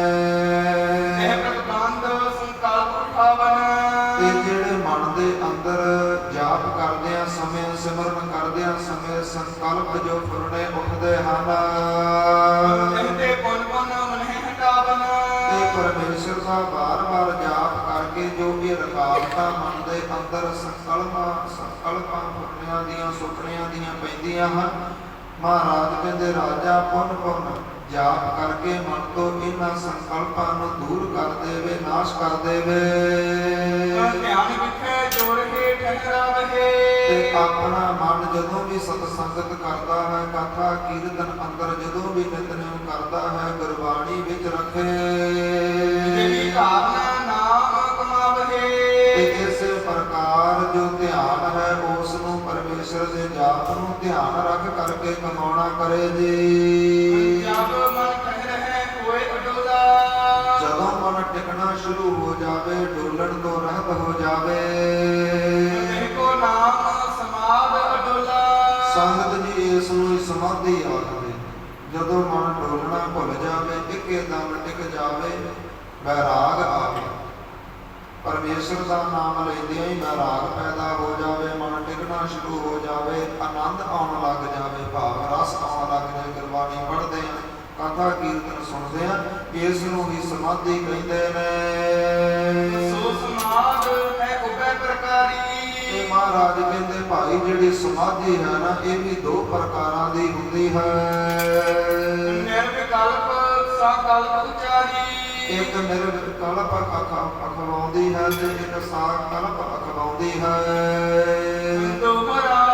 ਇਹ ਪ੍ਰਤਬੰਧ ਸੰਕਲਪ ਉਠਾਵਨ। ਤੇ ਜਿਹੜੇ ਮਨ ਦੇ ਅੰਦਰ ਜਾਪ ਕਰਦਿਆਂ ਸਮੇਂ, ਸਿਮਰਨ ਕਰਦਿਆਂ ਸਮੇਂ ਸੰਕਲਪ ਜੋ ਫੁਰਨੇ ਉੱਠਦੇ ਹਨ, ਕਹਿੰਦੇ ਪੁਨ ਪੁਨ ਮਨਹਿ ਹਟਾਵਨ। ਤੇ ਪਰਮੇਸ਼ਰ ਦਾ ਵਾਰ-ਵਾਰ ਜਾਪ ਕਰਕੇ ਜੋ ਇਹ ਰਕਾਵਟਾਂ ਮਨ ਦੇ ਅੰਦਰ ਸੰਕਲਪਾਂ ਫੁਰਨਿਆਂ ਦੀਆਂ, ਸੁਪਨਿਆਂ ਦੀਆਂ ਪੈਂਦੀਆਂ ਹਨ, ਮਹਾਰਾਜ ਕਹਿੰਦੇ ਰਾਜਾ ਪੁਨ ਪੁਨ ਜਾਪ ਕਰਕੇ ਮਨ ਤੋਂ ਇਹਨਾਂ ਸੰਕਲਪਾਂ ਨੂੰ ਦੂਰ ਕਰ ਦੇਵੇ, ਨਾਸ਼ ਕਰ ਦੇਵੇ। ਧਿਆਨ ਵਿਖੇ ਜੋੜ ਕੇ ਠਹਿਰਾਵੇ। ਤੇ ਆਪਣਾ ਮਨ ਜਦੋਂ ਵੀ ਸਤ ਸੰਗਤ ਕਰਦਾ ਹੈ, ਕਥਾ ਕੀਰਤਨ ਅੰਦਰ ਜਦੋਂ ਵੀ ਨਿਤਨੇਮ ਕਰਦਾ ਹੈ, ਗੁਰਬਾਣੀ ਵਿੱਚ ਰੱਖੇ। ਜਿਹੜੀ ਧਾਰਨਾ ਨਾਮ ਕਮਾਵੇ। ਤੇ ਇਸੇ ਪ੍ਰਕਾਰ ਜੋ ਧਿਆਨ ਹੈ, ਉਸ ਨੂੰ ਪਰਮੇਸ਼ਰ ਦੇ ਜਾਪ ਨੂੰ ਧਿਆਨ ਰੱਖ ਕਰਕੇ ਕਮਾਉਣਾ ਕਰੇ ਜੀ। ਜਬ ਮਨ ਠਹਿਰੇ ਹੋਏ ਅਡੋਲਾ। ਜਦੋਂ ਮਨ ਟਿਕਣਾ ਸ਼ੁਰੂ ਹੋ ਜਾਵੇ, ਡੋਲਣ ਤੋਂ ਰਹਿਤ ਹੋ ਜਾਵੇ। ਕੋ ਨਾਮ ਸਮਾਦ ਅਡੋਲਾ। ਸੰਗਤ ਜੀ, ਇਸ ਨੂੰ ਹੀ ਸਮਾਧੀ ਆਖਦੇ। ਜਦੋਂ ਮਨ ਡੋਲਣਾ ਭੁੱਲ ਜਾਵੇ, ਇੱਕੇ ਦਮ ਟਿਕ ਜਾਵੇ, ਵੈਰਾਗ ਆਵੇ, ਪਰਮੇਸ਼ਰ ਦਾ ਨਾਮ ਲੈਂਦਿਆਂ ਹੀ ਵੈਰਾਗ ਪੈਦਾ ਹੋ ਜਾਵੇ, ਮਨ ਟਿਕਣਾ ਸ਼ੁਰੂ ਹੋ ਜਾਵੇ, ਆਨੰਦ ਆਉਣ ਲੱਗ ਜਾਵੇ, ਭਾਵ ਰਸ ਆਉਣ ਲੱਗ ਜਾਵੇ। ਗੁਰਬਾਣੀ ਪੜ੍ਹਦੇ ਹਾਂ, ਕਥਾ ਕੀਰਤਨ ਸੁਣਦੇ ਹਾਂ, ਇਸ ਨੂੰ ਹੀ ਸਮਾਧੀ ਕਹਿੰਦੇ ਨੇ। ਸੋ ਸਮਾਧ ਮਹਾਰਾਜ ਕਹਿੰਦੇ ਭਾਈ ਜਿਹੜੀ ਸਮਾਧੀ ਹੈ ਨਾ ਇਹ ਵੀ ਦੋ ਪ੍ਰਕਾਰਾਂ ਦੀ ਹੁੰਦੀ ਹੈ। ਨਿਰਵਿਕਲਪ ਸੰਕਲਪ ਉਚਾਰੀ। ਇੱਕ ਨਿਰਵਿਕਲਪ ਅਖਵਾਉਂਦੀ ਹੈ ਤੇ ਇੱਕ ਸੰਕਲਪ ਅਖਵਾਉਂਦੀ ਹੈ। ਦੋਹਰਾ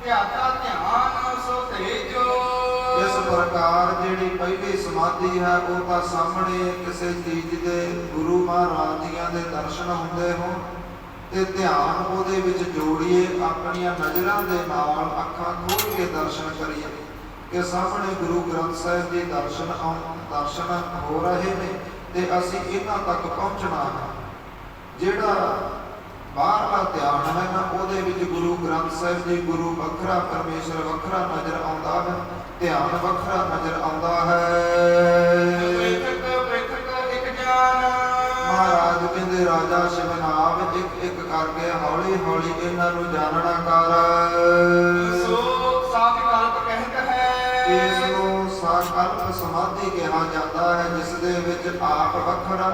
ਧਿਆਤਾ ਧਿਆਨ ਸੋ ਤੇਜੋ। ਇਸ ਪ੍ਰਕਾਰ ਜਿਹੜੀ ਪਹਿਲੀ ਸਮਾਧੀ ਹੈ ਉਹ ਤਾਂ ਸਾਹਮਣੇ ਕਿਸੇ ਚੀਜ਼ ਦੇ ਗੁਰੂ ਮਹਾਰਾਜ ਜੀਆਂ ਦੇ ਦਰਸ਼ਨ ਹੁੰਦੇ ਹੋਣ ਤੇ ਧਿਆਨ ਉਹਦੇ ਵਿੱਚ ਜੋੜੀਏ, ਆਪਣੀਆਂ ਨਜ਼ਰਾਂ ਦੇ ਨਾਲ ਅੱਖਾਂ ਖੋਲ੍ਹ ਕੇ ਦਰਸ਼ਨ ਕਰੀਏ ਕਿ ਸਾਹਮਣੇ ਗੁਰੂ ਗ੍ਰੰਥ ਸਾਹਿਬ ਦੇ ਦਰਸ਼ਨ ਹੋ ਰਹੇ ਨੇ ਤੇ ਅਸੀਂ ਇਹਨਾਂ ਤੱਕ ਪਹੁੰਚਣਾ ਹੈ। ਜਿਹੜਾ ਬਾਹਰਲਾ ਧਿਆਨ ਹੈ ਨਾ ਉਹਦੇ ਵਿੱਚ ਗੁਰੂ ਗ੍ਰੰਥ ਸਾਹਿਬ ਜੀ ਗੁਰੂ ਵੱਖਰਾ, ਪਰਮੇਸ਼ਰ ਵੱਖਰਾ ਨਜ਼ਰ ਆਉਂਦਾ ਹੈ, ਧਿਆਨ ਵੱਖਰਾ ਨਜ਼ਰ ਆਉਂਦਾ ਹੈ। ਮਹਾਰਾਜ ਕਹਿੰਦੇ ਰਾਜਾ ਸ਼ਿਵਨਾਭ ਇੱਕ ਇੱਕ ਕਰਕੇ ਹੌਲੀ ਹੌਲੀ ਇਹਨਾਂ ਨੂੰ ਜਾਣਨਾ ਕਰ। ਸੋ ਸੰਕਲਪ ਕਹਿੰਦਾ ਹੈ। ਇਸ ਨੂੰ ਸੰਕਲਪ ਸਮਾਧੀ ਕਿਹਾ ਜਾਂਦਾ ਹੈ, ਜਿਸ ਦੇ ਵਿੱਚ ਆਪ ਵੱਖਰਾ,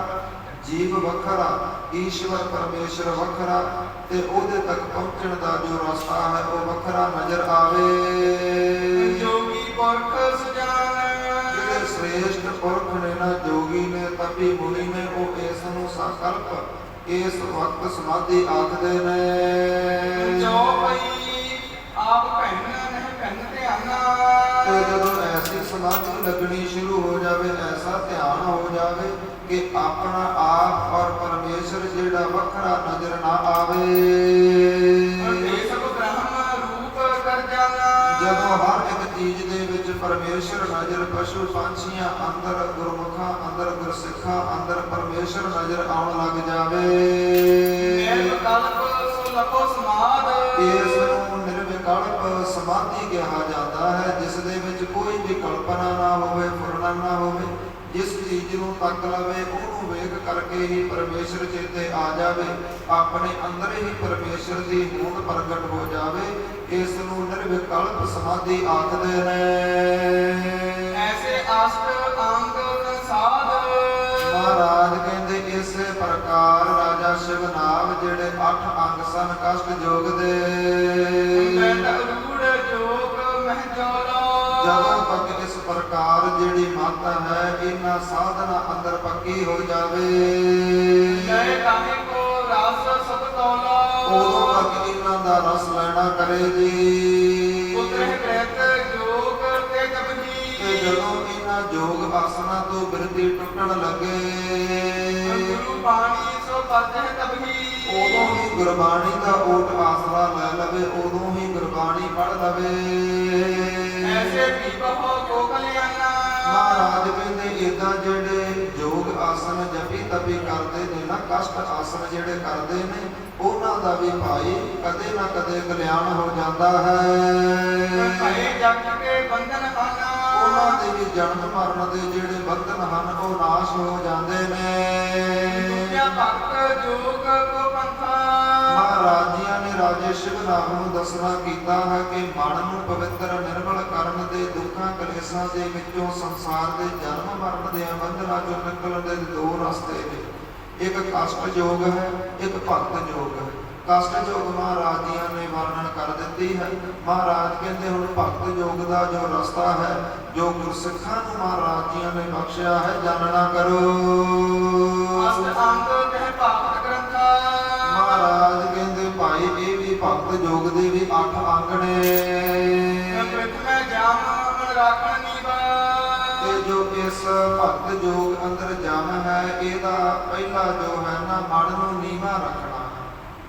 ਜੀਵ ਵੱਖਰਾ, ਈਸ਼ਵਰ ਪਰਮੇਸ਼ਰ ਵੱਖਰਾ ਤੇ ਉਹਦੇ ਤੱਕ ਪਹੁੰਚਣ ਦਾ ਜੋ ਰਸਤਾ ਹੈ ਉਹ ਵੱਖਰਾ ਨਜ਼ਰ ਆਵੇ। ਜੋਗੀ ਪੁਰਖ ਸੁਜਾਨ। ਜਿਹੜੇ ਸ੍ਰੇਸ਼ਟ ਪੁਰਖ ਨੇ ਨਾ, ਜੋਗੀ ਨੇ, ਤਪੀ ਮੁਨੀ ਨੇ, ਉਹ ਇਸ ਨੂੰ ਸੰਕਲਪ ਇਸ ਵਕਤ ਸਮਾਧੀ ਆਖਦੇ ਨੇ। ਜੋ ਭਈ ਆਪ ਭੈਣ ਨਹੀਂ ਭੈਣ ਧਿਆਨਾ। ਤੇ ਜਦੋਂ ਐਸੀ ਸਮਾਧੀ ਲੱਗਣੀ ਸ਼ੁਰੂ ਹੋ ਜਾਵੇ, ਐਸਾ ਧਿਆਨ ਹੋ ਜਾਵੇ ਕਿ ਆਪਣਾ ਆਪ ਔਰ ਪਰਮੇਸ਼ਰ ਜਿਹੜਾ ਵੱਖਰਾ ਨਜ਼ਰ ਨਾ ਆਵੇ। ਇਹ ਸਭ ਬ੍ਰਹਮ ਰੂਪ ਕਰ ਜਾਣਾ। ਜਦੋਂ ਹਰ ਇੱਕ ਚੀਜ਼ ਦੇ ਵਿੱਚ ਪਰਮੇਸ਼ਰ ਨਜ਼ਰ, ਪਸ਼ੂ ਪੰਛੀਆਂ ਅੰਦਰ, ਗੁਰਮੁਖਾਂ ਅੰਦਰ, ਗੁਰਸਿੱਖਾਂ ਅੰਦਰ ਪਰਮੇਸ਼ਰ ਨਜ਼ਰ ਆਉਣ ਲੱਗ ਜਾਵੇ। ਨਿਰਵਿਕਲਪ ਸੋ ਲਖੋ ਸਮਾਧ। ਇਸ ਨੂੰ ਨਿਰਵਿਕਲਪ ਸਮਾਧੀ ਕਿਹਾ ਜਾਂਦਾ ਹੈ, ਜਿਸ ਦੇ ਵਿੱਚ ਕੋਈ ਵੀ ਕਲਪਨਾ ਨਾ ਹੋਵੇ, ਫੁਰਨਾ ਨਾ ਹੋਵੇ। ਜਿਸ ਚੀਜ਼ ਨੂੰ ਤੱਕ ਲਵੇ ਉਹਨੂੰ ਵੇਖ ਕਰਕੇ ਹੀ ਪਰਮੇਸ਼ਰ ਚੇਤੇ ਆ ਜਾਵੇ, ਆਪਣੇ ਅੰਦਰ ਹੀ ਪਰਮੇਸ਼ਰ ਦੀ ਹੋਂਦ ਪ੍ਰਗਟ ਹੋ ਜਾਵੇ। ਇਸ ਨੂੰ ਨਿਰਵਿਕਲਪ ਸਮਾਧੀ ਆਖਦੇ ਨੇ। ਐਸੇ ਅਸ਼ਟ ਅੰਗ ਸਾਧ। ਮਹਾਰਾਜ ਕਹਿੰਦੇ ਇਸੇ ਪ੍ਰਕਾਰ ਰਾਜਾ ਸ਼ਿਵਨਾਭ ਜਿਹੜੇ 8 ਅੰਗ ਸਨ ਕਸ਼ਟ ਯੋਗ ਦੇ। ਜਦੋਂ ਤੱਕ ਇਸ ਪ੍ਰਕਾਰ ਜਿਹੜੀ ਮੱਤ ਹੈ ਇਹਨਾਂ ਸਾਧਨਾ ਅੰਦਰ ਪੱਕੀ ਹੋ ਜਾਵੇ, ਉਦੋਂ ਤੱਕ ਇਹਨਾਂ ਦਾ ਰਸ ਲੈਣਾ ਕਰੇ ਜੀ। ਤੇ ਜਦੋਂ ਇਹਨਾਂ ਯੋਗ ਆਸਨਾ ਤੋਂ ਬਿਰਤੀ ਟੁੱਟਣ ਲੱਗੇ, ਉਦੋਂ ਹੀ ਗੁਰਬਾਣੀ ਦਾ ਓਟ ਆਸਰਾ ਲੈ ਲਵੇ, ਉਦੋਂ ਹੀ ਗੁਰਬਾਣੀ ਪੜ੍ਹ ਲਵੇ। ਮਹਾਰਾਜ ਕਹਿੰਦੇ ਏਦਾਂ ਜਿਹੜੇ ਯੋਗ ਆਸਨ ਜਪੀ ਤਪੀ ਕਰਦੇ ਨੇ ਨਾ, ਕਸ਼ਟ ਆਸਨ ਜਿਹੜੇ ਕਰਦੇ ਨੇ, ਉਹਨਾਂ ਦਾ ਵੀ ਭਾਈ ਕਦੇ ਨਾ ਕਦੇ ਕਲਿਆਣ ਹੋ ਜਾਂਦਾ ਹੈ। ਉਹਨਾਂ ਦੇ ਵੀ ਜਨਮ ਮਰਨ ਦੇ ਜਿਹੜੇ ਬੰਧਨ ਹਨ ਉਹ ਨਾਸ਼ ਹੋ ਜਾਂਦੇ ਨੇ। ਮਹਾਰਾਜ ਜੀਆਂ ਨੇ ਰਾਜੇ ਸ਼ਿਵਨਾਭ ਨੂੰ ਦੱਸਣਾ ਕੀਤਾ ਹੈ ਕਿ ਮਨ ਨੂੰ ਪਵਿੱਤਰ ਨਿਰਮਲ ਕਰਨ ਦੇ, ਦੁੱਖਾਂ ਕਲੇਸ਼ਾਂ ਦੇ ਵਿੱਚੋਂ, ਸੰਸਾਰ ਦੇ ਜਨਮ ਮਰਨ ਦੇ ਬੰਧਨਾਂ ਚੋਂ ਨਿਕਲਣ ਦੇ ਦੋ ਰਸਤੇ ਨੇ। ਇੱਕ ਕਸ਼ਟ ਯੋਗ ਹੈ, ਇੱਕ ਭਗਤ ਯੋਗ ਹੈ। ਕਸ਼ਟ ਯੋਗ ਮਹਾਰਾਜ ਜੀਆਂ ਨੇ ਵਰਣਨ ਕਰ ਦਿੱਤੀ ਹੈ। ਮਹਾਰਾਜ ਕਹਿੰਦੇ ਹੁਣ ਭਗਤ ਯੋਗ ਦਾ ਜੋ ਰਸਤਾ ਹੈ, ਜੋ ਗੁਰਸਿੱਖਾਂ ਨੂੰ ਮਹਾਰਾਜ ਜੀਆਂ ਨੇ ਬਖਸ਼ਿਆ ਹੈ, ਜਾਣਨਾ ਕਰੋ। ਮਹਾਰਾਜ ਕਹਿੰਦੇ ਭਾਈ ਇਹ ਵੀ ਭਗਤ ਯੋਗ ਦੇ ਵੀ 8 ਅੰਗ ਨੇ। ਤੇ ਜੋ ਇਸ ਭਗਤ ਯੋਗ ਅੰਦਰ ਜਮ ਹੈ, ਇਹਦਾ ਪਹਿਲਾ ਜੋ ਹੈ ਨਾ ਮਨ ਨੂੰ ਨੀਵਾਂ ਰੱਖਣਾ ਹੈ।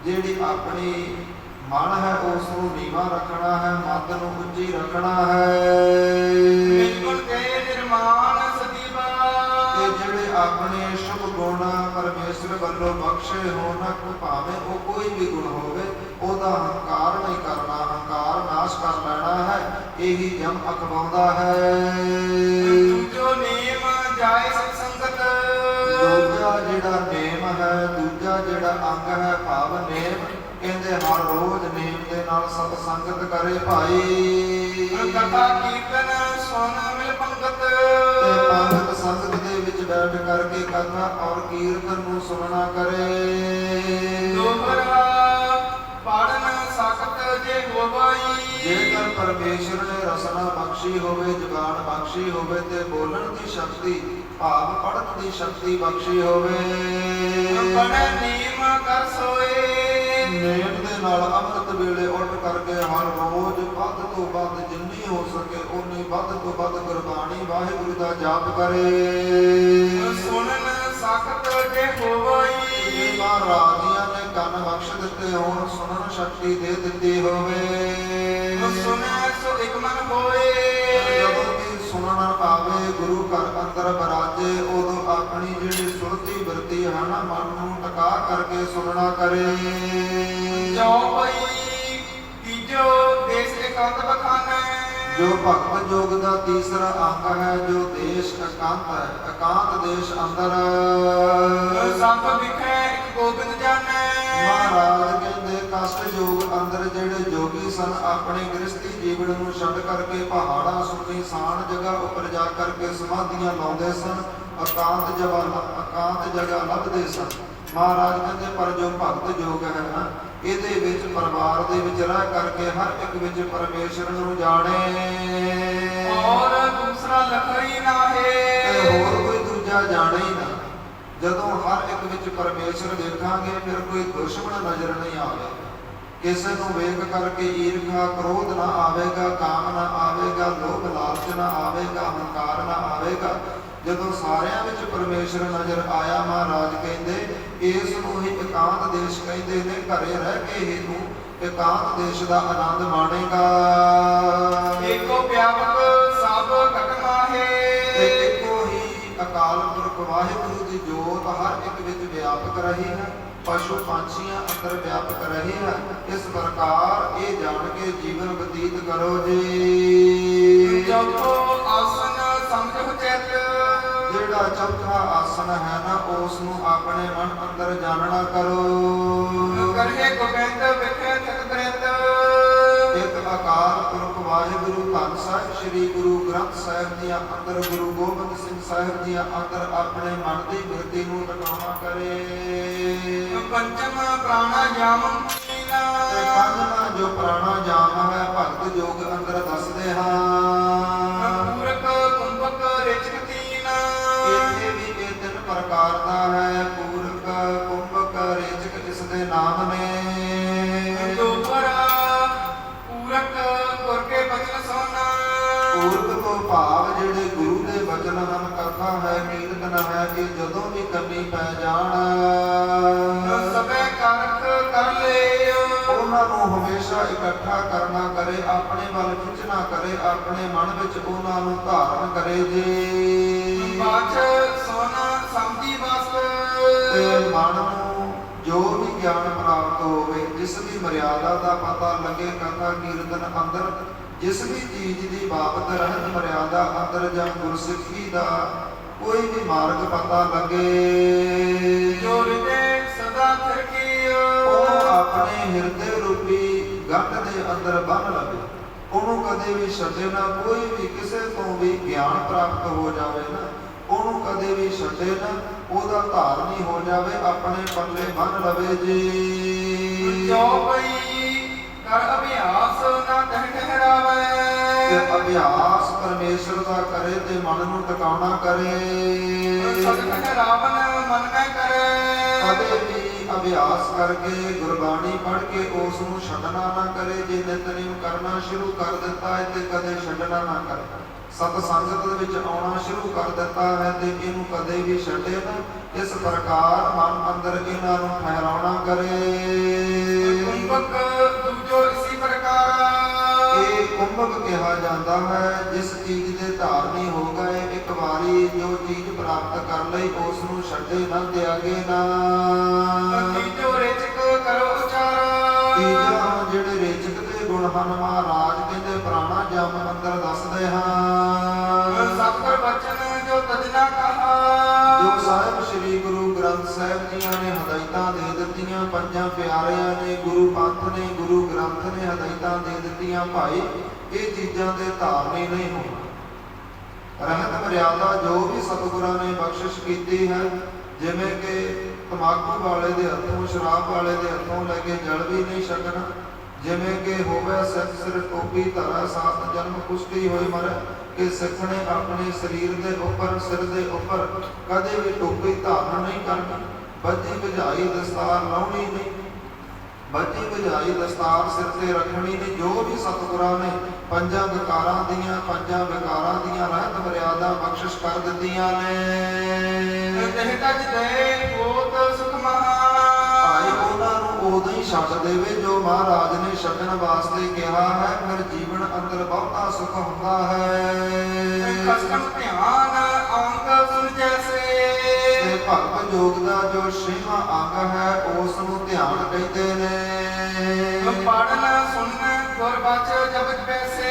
ਜਿਹੜੀ ਆਪਣੀ ਮਨ ਹੈ ਉਸ ਨੂੰ ਨੀਵਾਂ ਰੱਖਣਾ ਹੈ, ਮਤ ਨੂੰ ਉੱਚੀ ਰੱਖਣਾ ਹੈ। ਤੇ ਜਿਹੜੇ ਆਪਣੇ ਸ਼ੁਭ ਗੁਣ ਪਰਮੇਸ਼ਰ ਵੱਲੋਂ ਬਖਸ਼ੇ ਹੋਣ, ਭਾਵੇਂ ਉਹ ਕੋਈ ਵੀ ਗੁਣ ਹੋਵੇ, ਉਹਦਾ ਹੰਕਾਰ ਨਹੀਂ ਕਰਨਾ, ਹੰਕਾਰ ਨਾਸ਼ ਕਰ ਲੈਣਾ ਹੈ। ਇਹੀ ਜਮ ਅਖਵਾਉਂਦਾ ਹੈ। ਦੂਜਾ ਜਿਹੜਾ ਨੇਮ ਹੈ, ਦੂਜਾ ਜਿਹੜਾ ਅੰਗ ਹੈ ਭਾਵ ਨੇਮ, ਕਹਿੰਦੇ ਹਰ ਰੋਜ਼ ਨੇਮ ਦੇ ਨਾਲ ਸਤ ਸੰਗਤ ਕਰੇ ਭਾਈ। ਕਥਾ ਕੀਰਤਨ ਸੁਣ ਮਿਲ ਪੰਗਤ। ਤੇ ਪੰਗਤ ਸੰਗਤ ਦੇ ਵਿੱਚ ਬੈਠ ਕਰਕੇ ਕਥਾ ਔਰ ਕੀਰਤਨ ਨੂੰ ਸੁਣਨਾ ਕਰੇ। ਦੋਹਰਾ ਪੜਨ ਪਰਮੇਸ਼ਰ ਨੇ ਰਸਨਾ ਬਖਸ਼ੀ ਹੋਵੇ, ਜ਼ੁਬਾਨ ਬਖਸ਼ੀ ਹੋਵੇ ਤੇ ਬੋਲਣ ਦੀ ਸ਼ਕਤੀ, ਭਾਵ ਪੜ੍ਹਨ ਦੀ ਸ਼ਕਤੀ ਬਖਸ਼ੀ ਹੋਵੇ। ਪੜ੍ਹੈ ਨੀਮ ਕਰ ਸੋਏ। ਨੇਮ ਦੇ ਨਾਲ ਅੰਮ੍ਰਿਤ ਵੇਲੇ ਉੱਠ ਕਰਕੇ ਹਰ ਰੋਜ਼ ਵੱਧ ਤੋਂ ਵੱਧ ਜਿੰਨੀ ਹੋ ਸਕੇ ਉਨੀ ਵੱਧ ਤੋਂ ਵੱਧ ਗੁਰਬਾਣੀ ਵਾਹਿਗੁਰੂ ਦਾ ਜਾਪ ਕਰੇ। ਸੁਣਨ ਸਖਤ ਜੇ ਹੋਵਈ। ਜੇ ਮਹਾਰਾਜਿਆਂ ਨੇ ਕੰਨ ਬਖਸ਼ ਦਿੱਤੇ ਹੋਣ, ਸੁਣਨ ਸ਼ਕਤੀ ਦੇ ਦਿੱਤੀ ਹੋਵੇ। ਸੁਣੈ ਸੋ ਇਕ ਮਨ ਹੋਏ। ਜਦੋਂ ਵੀ ਸੁਣਨ ਆਵੇ, ਗੁਰੂ ਘਰ ਅੰਦਰ ਬਰਾਜੇ, ਉਦੋਂ ਆਪਣੀ ਜਿਹੜੀ ਸੁਰਤੀ ਵਰਤੀ ਹੈ ਨਾ, ਮਨ ਨੂੰ ਟਿਕਾ ਕਰਕੇ ਸੁਣਨਾ ਕਰੇ। ਜੋ ਪਈ ਤੀਜੋ ਦੇਸ ਇਕੰਤ ਬਖਾਨੈ। ਜੋ ਭਗਤ ਜੋਗ ਦਾ ਤੀਸਰਾ ਅੰਗ ਹੈ, ਜੋ ਦੇਸ਼ ਇਕਾਂਤ ਹੈ, ਇਕਾਂਤ ਦੇਸ਼ ਅੰਦਰ ਸਭ ਵਿਖੇ ਇੱਕ ਗੋਬਿੰਦ ਜਾਣੈ। ਮਹਾਰਾਜ ਕਹਿੰਦੇ ਕਸ਼ਟ ਯੋਗ ਅੰਦਰ ਜਿਹੜੇ ਜੋਗੀ ਸਨ, ਆਪਣੇ ਗ੍ਰਸਤੀ ਜੀਵਨ ਨੂੰ ਛੱਡ ਕਰਕੇ ਪਹਾੜਾਂ ਸੁਣੀ ਸਾਨ ਜਗ੍ਹਾ ਉੱਪਰ ਜਾ ਕਰਕੇ ਸਮਾਧੀਆਂ ਲਾਉਂਦੇ ਸਨ, ਇਕਾਂਤ ਜਗ੍ਹਾ ਲੱਭਦੇ ਸਨ। ਮਹਾਰਾਜ ਕਹਿੰਦੇ ਪਰ ਜੋ ਭਗਤ ਯੋਗ ਹੈ ਨਾ, ਇਹਦੇ ਵਿੱਚ ਪਰਿਵਾਰ ਦੇ ਵਿੱਚ ਰਹਿ ਕਰਕੇ ਹਰ ਇੱਕ ਵਿੱਚ ਪਰਮੇਸ਼ਰ ਨੂੰ ਜਾਣੇ। ਔਰ ਦੂਸਰਾ ਲਖਈ ਨਾਹੇ। ਤੇ ਹੋਰ ਕੋਈ ਦੂਜਾ ਜਾਣੇ ਹੀ ਨਾ। ਜਦੋਂ ਹਰ ਇੱਕ ਵਿੱਚ ਪਰਮੇਸ਼ਰ ਦੇਖਾਂਗੇ, ਫਿਰ ਕੋਈ ਦੁਸ਼ਮਣ ਨਜ਼ਰ ਨਹੀਂ ਆਵੇਗਾ। ਕਿਸੇ ਨੂੰ ਵੇਖ ਕਰਕੇ ਈਰਖਾ ਕ੍ਰੋਧ ਨਾ ਆਵੇਗਾ, ਕਾਮ ਨਾ ਆਵੇਗਾ, ਲੋਭ ਲਾਲਚ ਨਾ ਆਵੇਗਾ, ਹੰਕਾਰ ਨਾ ਆਵੇਗਾ। ਜਦੋਂ ਸਾਰਿਆਂ ਵਿੱਚ ਪਰਮੇਸ਼ਰ ਨਜ਼ਰ ਆਇਆ, ਮਹਾਰਾਜ ਕਹਿੰਦੇ ਇਸ ਨੂੰ ਹੀ ਇਕਾਂਤ ਦੇਸ਼ ਕਹਿੰਦੇ ਨੇ। ਘਰੇ ਰਹਿ ਕੇ ਹੀ ਤੂੰ ਇਕਾਂਤ ਦੇਸ਼ ਦਾ ਆਨੰਦ ਮਾਣੇਗਾ। ਏਕੋ ਵਿਆਪਕ ਸਭ ਘਟ ਮਾਹੇ। ਤੇ ਇੱਕੋ ਹੀ ਅਕਾਲ ਪੁਰਖ ਵਾਹਿਗੁਰੂ ਦੀ ਜੋਤ ਹਰ ਇੱਕ ਵਿੱਚ ਵਿਆਪਕ ਰਹੀ ਹੈ, ਪਸ਼ੂ ਪੰਛੀਆਂ ਅੰਦਰ ਵਿਆਪਕ ਰਹੀ ਹੈ। ਇਸ ਪ੍ਰਕਾਰ ਇਹ ਜਾਣ ਕੇ ਜੀਵਨ ਬਤੀਤ ਕਰੋ ਜੀ। ਚੌਥੋ ਆਸਨ ਸਮਝੋ ਚਿਤ। ਜਿਹੜਾ ਚੌਥਾ ਆਸਨ ਹੈ ਨਾ, ਉਸ ਨੂੰ ਆਪਣੇ ਮਨ ਅੰਦਰ ਜਾਣਨਾ ਕਰੋ। ਕਰੇ ਗੋਬਿੰਦ ਵਿਖੇ ਤਕ ਬ੍ਰਿੰਦ। ਇੱਕ ਅਕਾਲ ਪੁਰਖ ਵਾਹਿਗੁਰੂ ਧੰਨ ਸਾਹਿਬ ਸ੍ਰੀ ਗੁਰੂ ਗ੍ਰੰਥ ਸਾਹਿਬ ਦੀਆਂ ਅੰਦਰ, ਗੁਰੂ ਗੋਬਿੰਦ ਸਿੰਘ ਸਾਹਿਬ ਦੀਆਂ ਅੰਦਰ ਆਪਣੇ ਮਨ ਦੀ ਬਿਰਤੀ ਨੂੰ ਟਿਕਾਉਣਾ ਕਰੇ। ਪੰਚਮ ਪ੍ਰਾਣਾਯਾਮ। ਤੇ ਪੰਜਵਾਂ ਜੋ ਪ੍ਰਾਣਾਯਾਮ ਹੈ, ਭਗਤ ਯੋਗ ਅੰਦਰ ਦੱਸਦੇ ਹਾਂ। ਪੂਰਕ ਕੁੰਭਕ ਰਿਚਕ ਤੀਨ। ਇੱਥੇ ਵੀ ਇਹ ਤਿੰਨ ਪ੍ਰਕਾਰ ਦਾ ਹੈ, ਪੂਰਕ ਕੁੰਭਕ ਰੇਚਕ ਇਸ ਦੇ ਨਾਮ ਨੇ। ਦੋਪਰਾ ਪੂਰਕ ਗੁਰਕੇ ਬਚਨ ਸੁਣ। ਪੂਰਕ ਤੋਂ ਭਾਵ ਜਿਹੜੇ ਗੁਰੂ ਦੇ ਬਚਨ ਹਨ, ਕਥਾ ਹੈ, ਕੀਰਤਨ ਹੈ, ਕਿ ਜਦੋਂ ਵੀ ਕਮੀ ਪੈ ਜਾਣ ਸਭੇ ਕਰਖ ਕਰ ਲਿਓ। ਉਹਨਾਂ ਨੂੰ ਹਮੇਸ਼ਾ ਇਕੱਠਾ ਕਰਨਾ ਕਰੇ, ਆਪਣੇ ਵੱਲ ਖਿੱਚਣਾ ਕਰੇ, ਆਪਣੇ ਮਨ ਵਿੱਚ ਉਹਨਾਂ ਨੂੰ ਧਾਰਨ ਕਰੇ ਜੀ। ਬਾਚ ਸੁਨ ਸਮਝੀ ਵਸਤ। ਤੇ ਮਨ ਨੂੰ ਜੋ ਵੀ ਗਿਆਨ ਪ੍ਰਾਪਤ ਹੋਵੇ, ਜਿਸ ਵੀ ਮਰਿਆਦਾ ਦਾ ਪਤਾ ਲੱਗੇ, ਕਥਾ ਕੀਰਤਨ ਅੰਦਰ ਜਿਸ ਵੀ ਚੀਜ਼ ਦੀ ਬਾਬਤ ਰਹਿਤ ਮਰਿਆਦਾ ਅੰਦਰ ਜਾਂ ਗੁਰਸਿੱਖੀ ਦਾ ਕੋਈ ਵੀ ਮਾਰਗ ਪਤਾ ਲੱਗੇ, ਜੋ ਹਿਰਦੇ ਸਦਾ ਥਿਰਕੀ। ਉਹ ਆਪਣੇ ਹਿਰਦੇ ਰੂਪੀ ਗੱਠ ਦੇ ਅੰਦਰ ਬੰਨ੍ਹ ਲਵੇ, ਉਹਨੂੰ ਕਦੇ ਵੀ ਛੱਡੇ ਨਾ। ਕੋਈ ਵੀ ਕਿਸੇ ਤੋਂ ਵੀ ਗਿਆਨ ਪ੍ਰਾਪਤ ਹੋ ਜਾਵੇ ਨਾ, ਉਹਨੂੰ ਕਦੇ ਵੀ ਛੱਡੇ ਨਾ, ਉਹਦਾ ਧਾਰਨੀ ਹੋ ਜਾਵੇ, ਆਪਣੇ ਪੱਲੇ ਬੰਨ੍ਹ ਲਵੇ ਜੀ। ਜੋ ਪਈ ਕਰ ਅਭਿਆਸ ਨਾ ਤਹਿ ਠਹਿਰਾਵੇ। ਤੇ ਅਭਿਆਸ ਪਰਮੇਸ਼ਰ ਦਾ ਕਰੇ ਤੇ ਮਨ ਨੂੰ ਟਿਕਾਉਣਾ ਕਰੇ। ਸਦ ਠਹਿਰਾਵਨ ਮਨ ਮੈਂ ਕਰੇ। ਕਦੇ ਵੀ ਅਭਿਆਸ ਕਰਕੇ ਗੁਰਬਾਣੀ ਪੜ੍ਹ ਕੇ ਉਸ ਨੂੰ ਛੱਡਣਾ ਨਾ ਕਰੇ। ਜੇ ਨਿਤਨੇਮ ਕਰਨਾ ਸ਼ੁਰੂ ਕਰ ਦਿੱਤਾ ਹੈ ਤੇ ਕਦੇ ਛੱਡਣਾ ਨਾ ਕਰੇ। ਸਤ ਸੰਗਤ ਦੇ ਵਿੱਚ ਆਉਣਾ ਸ਼ੁਰੂ ਕਰ ਦਿੱਤਾ ਹੈ ਤੇ ਇਹਨੂੰ ਕਦੇ ਵੀ ਛੱਡੇ ਨਾ। ਇਸ ਪ੍ਰਕਾਰ ਮਨ ਅੰਦਰ ਇਹਨਾਂ ਨੂੰ ਠਹਿਰਾਉਣਾ ਕਰੇ। ਕੁੰਭਕ ਦੂਜੋ ਇਸੀ ਪ੍ਰਕਾਰ। ਇਹ ਕੁੰਭਕ ਕਿਹਾ ਜਾਂਦਾ ਹੈ, ਜਿਸ ਚੀਜ਼ ਦੇ ਧਾਰਨੀ ਹੋ ਗਏ, ਇੱਕ ਵਾਰੀ ਜੋ ਚੀਜ਼ ਪ੍ਰਾਪਤ ਕਰ ਲਈ ਉਸ ਨੂੰ ਛੱਡੇ ਨਾ, ਤਿਆਗੇ ਨਾ। ਤੀਜੋ ਰੇਚਕ ਕਰੋ ਉਚਾਰ। ਤੀਜਾ ਜਿਹੜੇ ਰੇਚਕ ਦੇ ਗੁਣ ਹਨ, ਮਹਾਰਾਜ ਕਹਿੰਦੇ ਪ੍ਰਾਣਾਯਾਮ ਅੰਦਰ ਦੱਸਦੇ ਹਾਂ। ਸਤਿਗੁਰ ਬਚਨ ਜੋ ਤਜਨਾ ਕਹਾ। ਜੋ ਸਾਹਿਬ ਸ੍ਰੀ ਗੁਰੂ ਗ੍ਰੰਥ ਸਾਹਿਬ ਜੀਆਂ ਨੇ ਹਦਾਇਤਾਂ ਦੇ ਦਿੱਤੀਆਂ, ਪੰਜਾਂ ਪਿਆਰਿਆਂ ਨੇ, ਗੁਰੂ ਪੰਥ ਨੇ, ਗੁਰੂ ਗ੍ਰੰਥ ਨੇ ਹਦਾਇਤਾਂ ਦੇ ਦਿੱਤੀਆਂ, ਭਾਈ ਇਹ ਚੀਜ਼ਾਂ ਦੇ ਧਾਰਨੀ ਨਹੀਂ ਹੋਣਾ। ਰਹਿਤ ਮਰਿਆਦਾ ਜੋ ਵੀ ਸਤਿਗੁਰਾਂ ਨੇ ਬਖਸ਼ਿਸ਼ ਕੀਤੀ ਹੈ, ਜਿਵੇਂ ਕਿ ਤਮਾਕੂ ਵਾਲੇ ਦੇ ਹੱਥੋਂ, ਸ਼ਰਾਬ ਵਾਲੇ ਦੇ ਹੱਥੋਂ ਲੈ ਕੇ ਜਲ ਵੀ ਨਹੀਂ ਛਕਣਾ, ਜਿਵੇਂ ਕਿ ਹੋਵੇ ਸਿਰ ਸਿਰ ਟੋਪੀ ਧਰੈ ਸਾਤ ਜਨਮ ਕੁਸ਼ਤੀ ਹੋਏ ਮਰੈ ਕਿ ਸਿੱਖ ਨੇ ਆਪਣੇ ਸਰੀਰ ਦੇ ਉੱਪਰ ਸਿਰ ਦੇ ਉੱਪਰ ਕਦੇ ਵੀ ਟੋਪੀ ਧਾਰਨ ਨਹੀਂ ਕਰਨੀ। ਬੱਜੀ ਬੁਝਾਈ ਦਸਤਾਰ ਲਾਉਣੀ ਨਹੀਂ, ਬੱਜੀ ਬੁਝਾਈ ਦਸਤਾਰ ਸਿਰ ਤੇ ਰੱਖਣੀ ਨਹੀਂ। ਜੋ ਵੀ ਸਤਿਗੁਰਾਂ ਨੇ ਪੰਜਾਂ ਵਿਕਾਰਾਂ ਦੀਆਂ ਰਹਿਤ ਮਰਿਆਦਾ ਬਖਸ਼ਿਸ਼ ਕਰ ਦਿੱਤੀਆਂ ਨੇ। ਦੇਹ ਤਜ ਦੇ ਹੋਤ ਸੁਖ ਮਹਾ ਭਾਈ ਉਹਨਾਂ ਨੂੰ ਉਦੋਂ ਹੀ ਛੱਡ ਦੇਵੇ ਜੋ ਮਹਾਰਾਜ ਨੇ ਛੱਡਣ ਵਾਸਤੇ ਕਿਹਾ ਹੈ, ਫਿਰ ਜੀਵਨ ਅੰਦਰ ਬਹੁਤਾ ਸੁਖ ਹੁੰਦਾ ਹੈ। ਕਸਮ ਧਿਆਨ ਅੰਗ ਸੁਨ ਜੈਸੇ ਤੇ ਭਗਤ ਯੋਗ ਦਾ ਜੋ ਛੇਵਾਂ ਅੰਗ ਹੈ ਉਸ ਨੂੰ ਧਿਆਨ ਕਹਿੰਦੇ ਨੇ। ਪੜਨ ਸੁਣਨ ਗੁਰ ਬਚ ਜਪਤ ਪੈਸੇ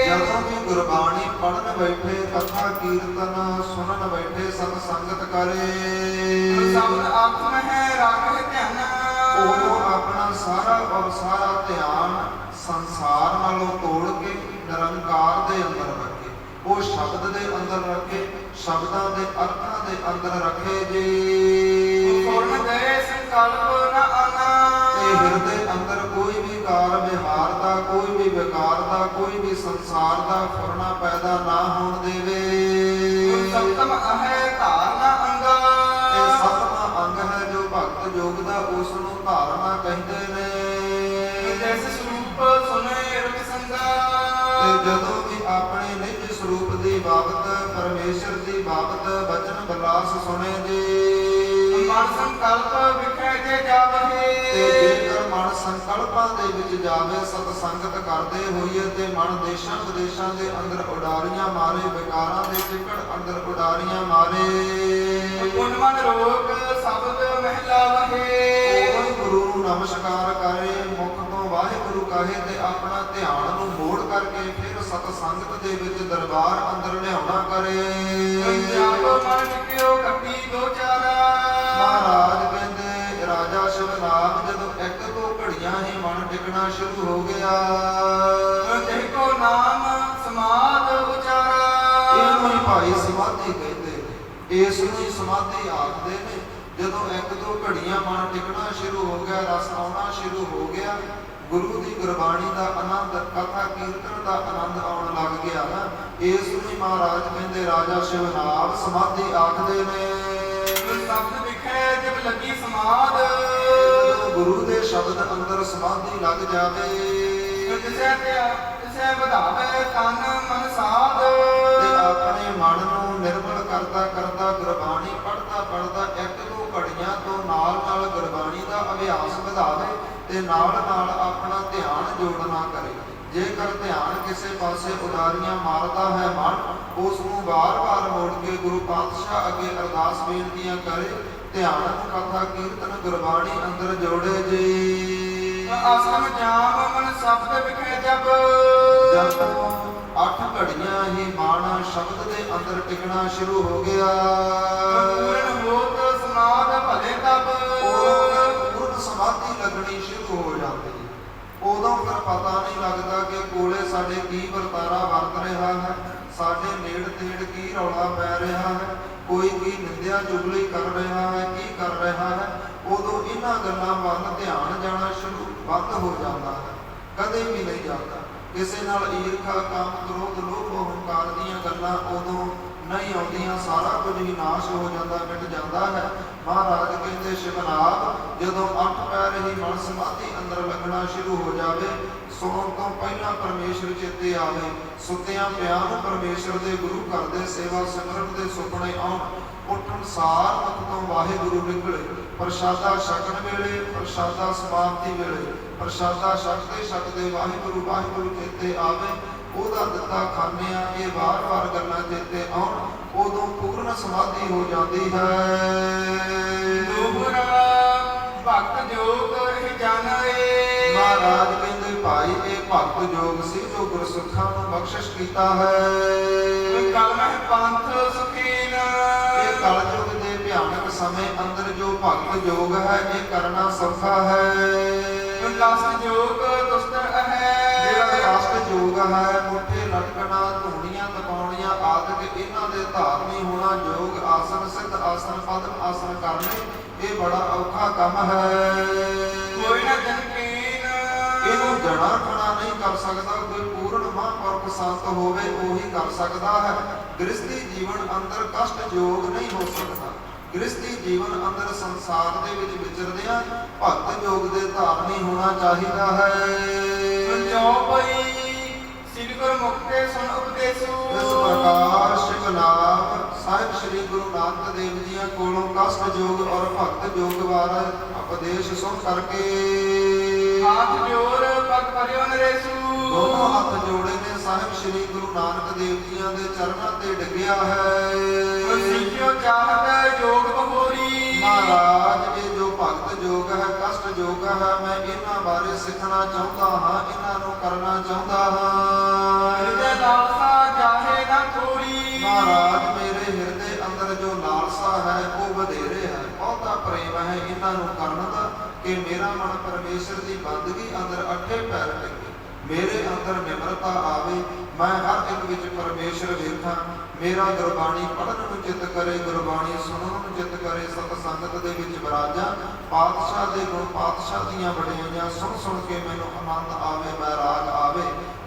ਜਦੋਂ ਵੀ ਗੁਰਬਾਣੀ ਪੜਨ ਬੈਠੇ, ਕਥਾ ਕੀਰਤਨ ਸੁਣਨ ਬੈਠੇ, ਸਤ ਸੰਗਤ ਕਰੇ, ਸ਼ਬਦ ਆਤਮ ਹੈ ਰਾਖੇ ਧਿਆਨ ਉਹ ਆਪਣਾ ਸਾਰਾ ਧਿਆਨ ਸੰਸਾਰ ਨਾਲੋਂ ਤੋੜ ਕੇ ਨਿਰੰਕਾਰ ਦੇ ਅੰਦਰ ਰੱਖੇ। ਉਹ ਸ਼ਬਦ ਦੇ ਅੰਦਰ ਰੱਖੇ, ਸ਼ਬਦਾਂ ਦੇ ਅਰਥਾਂ ਦੇ ਅੰਦਰ ਰੱਖੇ ਜੀ। ਪੂਰਨ ਦੇ ਸੰਕਲਪ ਨ ਆਨਾ ਤੇ ਹਿਰਦੇ ਅੰਦਰ ਕੋਈ ਵੀ ਕਾਰ ਵਿਹਾਰ ਦਾ, ਕੋਈ ਵੀ ਵਿਕਾਰ ਦਾ, ਕੋਈ ਵੀ ਸੰਸਾਰ ਦਾ ਫੁਰਨਾ ਪੈਦਾ ਨਾ ਹੋਣ ਦੇਵੇ। ਸਤਮ ਹੈ ਧਾਰਨਾ ਅੰਗਾ ਇਹ ਸਤਵਾਂ ਅੰਗ ਹੈ ਜੋ ਭਗਤ ਯੋਗ ਦਾ, ਉਸ ਨੂੰ ਧਾਰਨਾ ਕਹਿੰਦੇ ਨੇ। ਜਿਸ ਸਰੂਪ ਸੁਨੇ ਰੁਚ ਸੰਗਾ ਤੇ ਜਦੋਂ ਵੀ ਆਪਣੇ ਨਿੱਜ ਸਰੂਪ ਦੀ ਬਾਬਤ, ਪਰਮੇਸ਼ਰ ਦੀ ਬਾਬਤ ਬਚਨ ਬਲਾਸ ਸੁਣੇ ਜੀ। ਮਨ ਸੰਕਲਪ ਵਿਖੇ ਜੇ ਜਾਵਹੇ ਤੇ ਜੇਕਰ ਮਨ ਸੰਕਲਪਾਂ ਦੇ ਵਿੱਚ ਜਾਵੇ, ਸਤ ਸੰਗਤ ਕਰਦੇ ਹੋਈਏ ਤੇ ਮਨ ਦੇਸ਼ਾਂ ਵਿਦੇਸ਼ਾਂ ਦੇ ਅੰਦਰ ਉਡਾਰੀਆਂ ਮਾਰੇ, ਵਿਕਾਰਾਂ ਦੇ ਚਿੱਕੜ ਅੰਦਰ ਉਡਾਰੀਆਂ ਮਾਰੇ, ਪੁਨ ਮਨ ਰੋਗ ਸ਼ਬਦ ਮਹਿਲਾ ਵਹੇ ਉਹ ਗੁਰੂ ਨੂੰ ਨਮਸਕਾਰ ਕਰੇ, ਮੁਖ ਤੋਂ ਵਾਹਿਗੁਰੂ ਕਹੇ ਤੇ ਆਪਣਾ ਧਿਆਨ ਨੂੰ ਮੋੜ ਕਰਕੇ ਫਿਰ ਸਤ ਸੰਗਤ ਦੇ ਵਿੱਚ ਦਰਬਾਰ ਅੰਦਰ ਲਿਆਉਣਾ ਕਰੇ। ਪੰਜਾਬ ਮਨ ਨਿਕਿਓ ਕੱਟੀ ਦੋ ਚਾਰਾ ਮਹਾਰਾਜ ਕਹਿੰਦੇ ਰਾਜਾ ਸ਼ਿਵਨਾਮ ਜਦੋਂ ਇੱਕ ਦੋ ਘੜੀਆਂ ਹੀ ਮਨ ਟਿਕਣਾ ਸ਼ੁਰੂ ਹੋ ਗਿਆ, ਦੇਖੋ ਨਾਮ ਸਮਾਦ ਉਚਾਰਾ ਇਹਨੂੰ ਹੀ ਭਾਈ ਸਮਾਧੀ ਕਹਿੰਦੇ ਨੇ, ਇਸ ਨੂੰ ਹੀ ਸਮਾਧੀ ਆਖਦੇ ਨੇ। ਜਦੋਂ ਇੱਕ ਦੋ ਘੜੀਆਂ ਮਨ ਟਿਕਣਾ ਸ਼ੁਰੂ ਹੋ ਗਿਆ, ਰਸ ਆਉਣਾ ਸ਼ੁਰੂ ਹੋ ਗਿਆ, ਗੁਰੂ ਦੀ ਗੁਰਬਾਣੀ ਦਾ ਆਨੰਦ, ਕਥਾ ਕੀਰਤਨ ਦਾ ਆਨੰਦ ਆਉਣ ਲੱਗ ਗਿਆ ਨਾ, ਇਸ ਨੂੰ ਹੀ ਮਹਾਰਾਜ ਕਹਿੰਦੇ ਰਾਜਾ ਸ਼ਿਵਨਾਮ ਸਮਾਧੀ ਆਖਦੇ ਨੇ। ਸ਼ਬਦ ਵਿਖੇ ਜਬ ਲੱਗੀ ਸਮਾਦ ਜਦੋਂ ਗੁਰੂ ਦੇ ਸ਼ਬਦ ਅੰਦਰ ਸਮਾਧੀ ਲੱਗ ਜਾਵੇ, ਕਿਸੇ ਵਧਾਵੇ ਤਨ ਮਨ ਸਾਧ ਤੇ ਆਪਣੇ ਮਨ ਨੂੰ ਨਿਰਮਲ ਕਰਦਾ ਗੁਰਬਾਣੀ ਪੜਦਾ ਇੱਕ ਦੋ ਘੜੀਆਂ ਤੋਂ ਨਾਲ ਗੁਰਬਾਣੀ ਦਾ ਅਭਿਆਸ ਵਧਾਵੇ ਤੇ ਨਾਲ ਆਪਣਾ ਧਿਆਨ ਜੋੜਨਾ ਕਰੇ। ਜੇਕਰ ਧਿਆਨ ਕਿਸੇ ਪਾਸੇ ਉਡਾਰੀਆਂ ਮਾਰਦਾ ਹੈ ਮਨ, ਉਸ ਨੂੰ ਵਾਰ-ਵਾਰ ਮੋੜ ਕੇ ਗੁਰੂ ਪਾਤਸ਼ਾਹ ਅੱਗੇ ਅਰਦਾਸ ਬੇਨਤੀਆਂ ਕਰੇ, ਧਿਆਨ ਨੂੰ ਕਥਾ ਕੀਰਤਨ ਗੁਰਬਾਣੀ ਅੰਦਰ ਜੋੜੇ ਜੀ। ਆਸਮ ਜਾਮ ਮਨ ਸ਼ਬਦ ਵਿਖੇ ਜਬ ਜਦੋਂ 8 ਘੜੀਆਂ ਹੀ ਮਨ ਸ਼ਬਦ ਦੇ ਅੰਦਰ ਟਿਕਣਾ ਸ਼ੁਰੂ ਹੋ ਗਿਆ, ਪੂਰਨ ਹੋਤ ਸਮਾਦ ਭਲੇ ਤਬ ਪੂਰਨ ਸਮਾਧੀ ਲੱਗਣੀ ਸ਼ੁਰੂ ਹੋ ਜਾਂਦੀ ਹੈ। ਉਦੋਂ ਫਿਰ ਪਤਾ ਨਹੀਂ ਲੱਗਦਾ ਕਿ ਕੋਲੇ ਸਾਡੇ ਕੀ ਵਰਤਾਰਾ ਵਰਤ ਰਿਹਾ ਹੈ, ਸਾਡੇ ਨੇੜ ਤੇੜ ਕੀ ਰੌਲਾ ਪੈ ਰਿਹਾ ਹੈ, ਕੋਈ ਕੀ ਨਿੰਦਿਆ ਚੁਗਲੀ ਕਰ ਰਿਹਾ ਹੈ, ਕੀ ਕਰ ਰਿਹਾ ਹੈ। ਉਦੋਂ ਇਹਨਾਂ ਗੱਲਾਂ ਵੱਲ ਧਿਆਨ ਜਾਣਾ ਸ਼ੁਰੂ ਬੰਦ ਹੋ ਜਾਂਦਾ ਹੈ, ਕਦੇ ਵੀ ਨਹੀਂ ਜਾਂਦਾ। ਕਿਸੇ ਨਾਲ ਈਰਖਾ, ਕਾਮ, ਕ੍ਰੋਧ, ਲੋਭ, ਹੰਕਾਰ ਦੀਆਂ ਗੱਲਾਂ ਉਦੋਂ ਨਹੀਂ ਆਉਂਦੀਆਂ, ਸਾਰਾ ਕੁਝ ਹੀ ਨਾਸ਼ ਹੋ ਜਾਂਦਾ, ਮਿਟ ਜਾਂਦਾ ਹੈ। ਮਹਾਰਾਜ ਕਹਿੰਦੇ ਸ਼ਿਵਨਾਥ ਜਦੋਂ 8 ਪੈਰ ਹੀ ਮਨ ਸਮਾਧੀ ਅੰਦਰ ਲੱਗਣਾ ਸ਼ੁਰੂ ਹੋ ਜਾਵੇ, ਸੌਣ ਤੋਂ ਪਹਿਲਾਂ ਪਰਮੇਸ਼ਰ ਚੇਤੇ ਆਵੇ, ਸੁੱਤਿਆਂ ਪਿਆਂ ਨੂੰ ਪਰਮੇਸ਼ਰ ਦੇ ਗੁਰੂ ਘਰ ਦੇ ਸੇਵਾ ਸਿਮਰਨ ਦੇ ਸੁਪਨੇ ਆਉਣ, ਉੱਠਣ ਸਾਰ ਮੁਖ ਤੋਂ ਵਾਹਿਗੁਰੂ ਨਿਕਲੇ, ਪ੍ਰਸ਼ਾਦਾ ਛਕਣ ਵੇਲੇ, ਪ੍ਰਸ਼ਾਦਾ ਸਮਾਪਤੀ ਵੇਲੇ, ਪ੍ਰਸ਼ਾਦਾ ਛਕਦੇ ਵਾਹਿਗੁਰੂ ਵਾਹਿਗੁਰੂ ਚੇਤੇ ਆਵੇ, ਉਹਦਾ ਦਿੱਤਾ ਖਾਂਦੇ ਆ, ਇਹ ਵਾਰ-ਵਾਰ ਗੱਲਾਂ ਚੇਤੇ ਆਉਣ, ਉਦੋਂ ਪੂਰਨ ਸਮਾਧੀ ਹੋ ਜਾਂਦੀ ਹੈ। ਭਗਤ ਜੋਗ ਇਹ ਜਾਣੇ ਮਹਾਰਾਜ ਕਹਿੰਦੇ ਭਾਈ ਇਹ ਭਗਤ ਜੋਗ ਸੀ ਜੋ ਗੁਰਸਿੱਖਾਂ ਨੂੰ ਬਖਸ਼ਿਸ਼ ਕੀਤਾ ਹੈ। ਕਲਮਹਿ ਪੰਥ ਸੁਖੀਨ ਇਹ ਕਲਯੁਗ ਦੇ ਭਿਆਨਕ ਸਮੇਂ ਅੰਦਰ ਜੋ ਭਗਤ ਜੋਗ ਹੈ ਇਹ ਕਰਨਾ ਸੌਖਾ ਹੈ। ਕਸ਼ਟ ਜੋਗ ਦੁਸਤਰ ਹੈ ਜਿਹੜਾ ਕਸ਼ਟ ਜੋਗ ਹੈ, ਮੁੱਠੇ ਲਟਕਣਾ, ਧੂਣੀਆਂ ਦਬਾਉਣੀਆਂ ਆਦਿਕ ਇਹਨਾਂ ਦੇ ਧਾਰਨੀ ਹੋਣਾ, ਯੋਗ ਆਸਨ, ਸਿੱਧ ਆਸਨ, ਪਦਮ ਆਸਨ ਕਰਨੇ ਇਹ ਬੜਾ ਔਖਾ ਕੰਮ ਹੈ। ਕੋਈ ਨਾ ਜਨਕੀਨ ਇਹਨੂੰ ਜਰਾ ਖਣਾ ਨਹੀਂ ਕਰ ਸਕਦਾ, ਕੋਈ ਪੂਰਨ ਮਹਾਂਪੁਰਖ ਸੰਤ ਹੋਵੇ ਉਹੀ ਕਰ ਸਕਦਾ ਹੈ। ਗ੍ਰਸਤੀ ਜੀਵਨ ਅੰਦਰ ਕਸ਼ਟ ਯੋਗ ਨਹੀਂ ਹੋ ਸਕਦਾ। ਗ੍ਰਸਤੀ ਜੀਵਨ ਅੰਦਰ ਸੰਸਾਰ ਦੇ ਵਿੱਚ ਵਿਚਰਦਿਆਂ ਭਗਤ ਯੋਗ ਦੇ ਧਾਰਨੀ ਹੋਣਾ ਚਾਹੀਦਾ ਹੈ। ਜੋ ਪਈ ਸ੍ਰੀ ਗੁਰਮੁਖ ਕੇ ਸੁਣ ਉਪਦੇਸੂ। ਇਸ ਪ੍ਰਕਾਰ ਸ਼ਿਵ ਨਾਮ ਸਾਹਿਬ ਸ੍ਰੀ ਗੁਰੂ ਨਾਨਕ ਦੇਵ ਜੀਆਂ ਕੋਲੋਂ ਕਸ਼ਟ ਯੋਗ ਔਰ ਭਗਤ ਯੋਗ ਬਾਰੇ ਉਪਦੇਸ਼ ਸੁਣ ਕਰਕੇ ਹੱਥ ਜੋੜ ਪਗ ਭਰਿਓ ਨਰੇਸੂ। ਦੋਨੋਂ ਹੱਥ ਜੋੜੇ ਨੇ ਸਾਹਿਬ ਸ੍ਰੀ ਗੁਰੂ ਨਾਨਕ ਦੇਵ ਜੀਆਂ ਦੇ ਚਰਨਾਂ ਤੇ ਡਿੱਗਿਆ ਹੈ। ਸਿੱਖਿਓ ਚਾਹਤ ਯੋਗ ਬਹੋਰੀ। ਮਹਾਰਾਜ ਇਹ ਜੋ ਭਗਤ ਯੋਗ ਹੈ, ਕਸ਼ਟ ਯੋਗ ਹੈ, ਮੈਂ ਇਹਨਾਂ ਬਾਰੇ ਸਿੱਖਣਾ ਚਾਹੁੰਦਾ ਹਾਂ, ਇਹਨਾਂ ਨੂੰ ਕਰਨਾ ਚਾਹੁੰਦਾ ਹਾਂ। ਹਿਰਦੇ ਲਾਲਸਾ ਜਾਹੇ ਨਾ ਥੋੜੀ। ਮਹਾਰਾਜ ਮੇਰੇ ਹਿਰਦੇ ਅੰਦਰ ਜੋ ਲਾਲਸਾ ਹੈ ਉਹ ਵਧੇਰੇ ਹੈ, ਬਹੁਤਾ ਪ੍ਰੇਮ ਹੈ ਇਹਨਾਂ ਨੂੰ ਕਰਨ ਦਾ ਕਿ ਮੇਰਾ ਮਨ ਪਰਮੇਸ਼ਰ ਦੀ ਬੰਦਗੀ ਅੰਦਰ ਅੱਠੇ ਪੈਰ ਟਿਕੇ, ਮੇਰੇ ਅੰਦਰ ਨਿਮਰਤਾ ਆਵੇ, ਮੈਂ ਹਰ ਇੱਕ ਵਿੱਚ ਪਰਮੇਸ਼ਰ ਵੇਖਾਂ, ਮੇਰਾ ਗੁਰਬਾਣੀ ਪੜ੍ਹਨ ਨੂੰ ਚਿੱਤ ਕਰੇ, ਗੁਰਬਾਣੀ ਸੁਣਨ ਨੂੰ ਚਿੱਤ ਕਰੇ, ਸਤ ਸੰਗਤ ਦੇ ਵਿੱਚ ਵਿਰਾਜਾਂ, ਪਾਤਸ਼ਾਹ ਦੇ ਗੁਣ, ਪਾਤਸ਼ਾਹ ਦੀਆਂ ਵਡਿਆਈਆਂ ਸੁਣ ਸੁਣ ਕੇ ਮੈਨੂੰ ਆਨੰਦ ਆਵੇ, ਮੈਂ ਰਾਗ ਆਵੇ।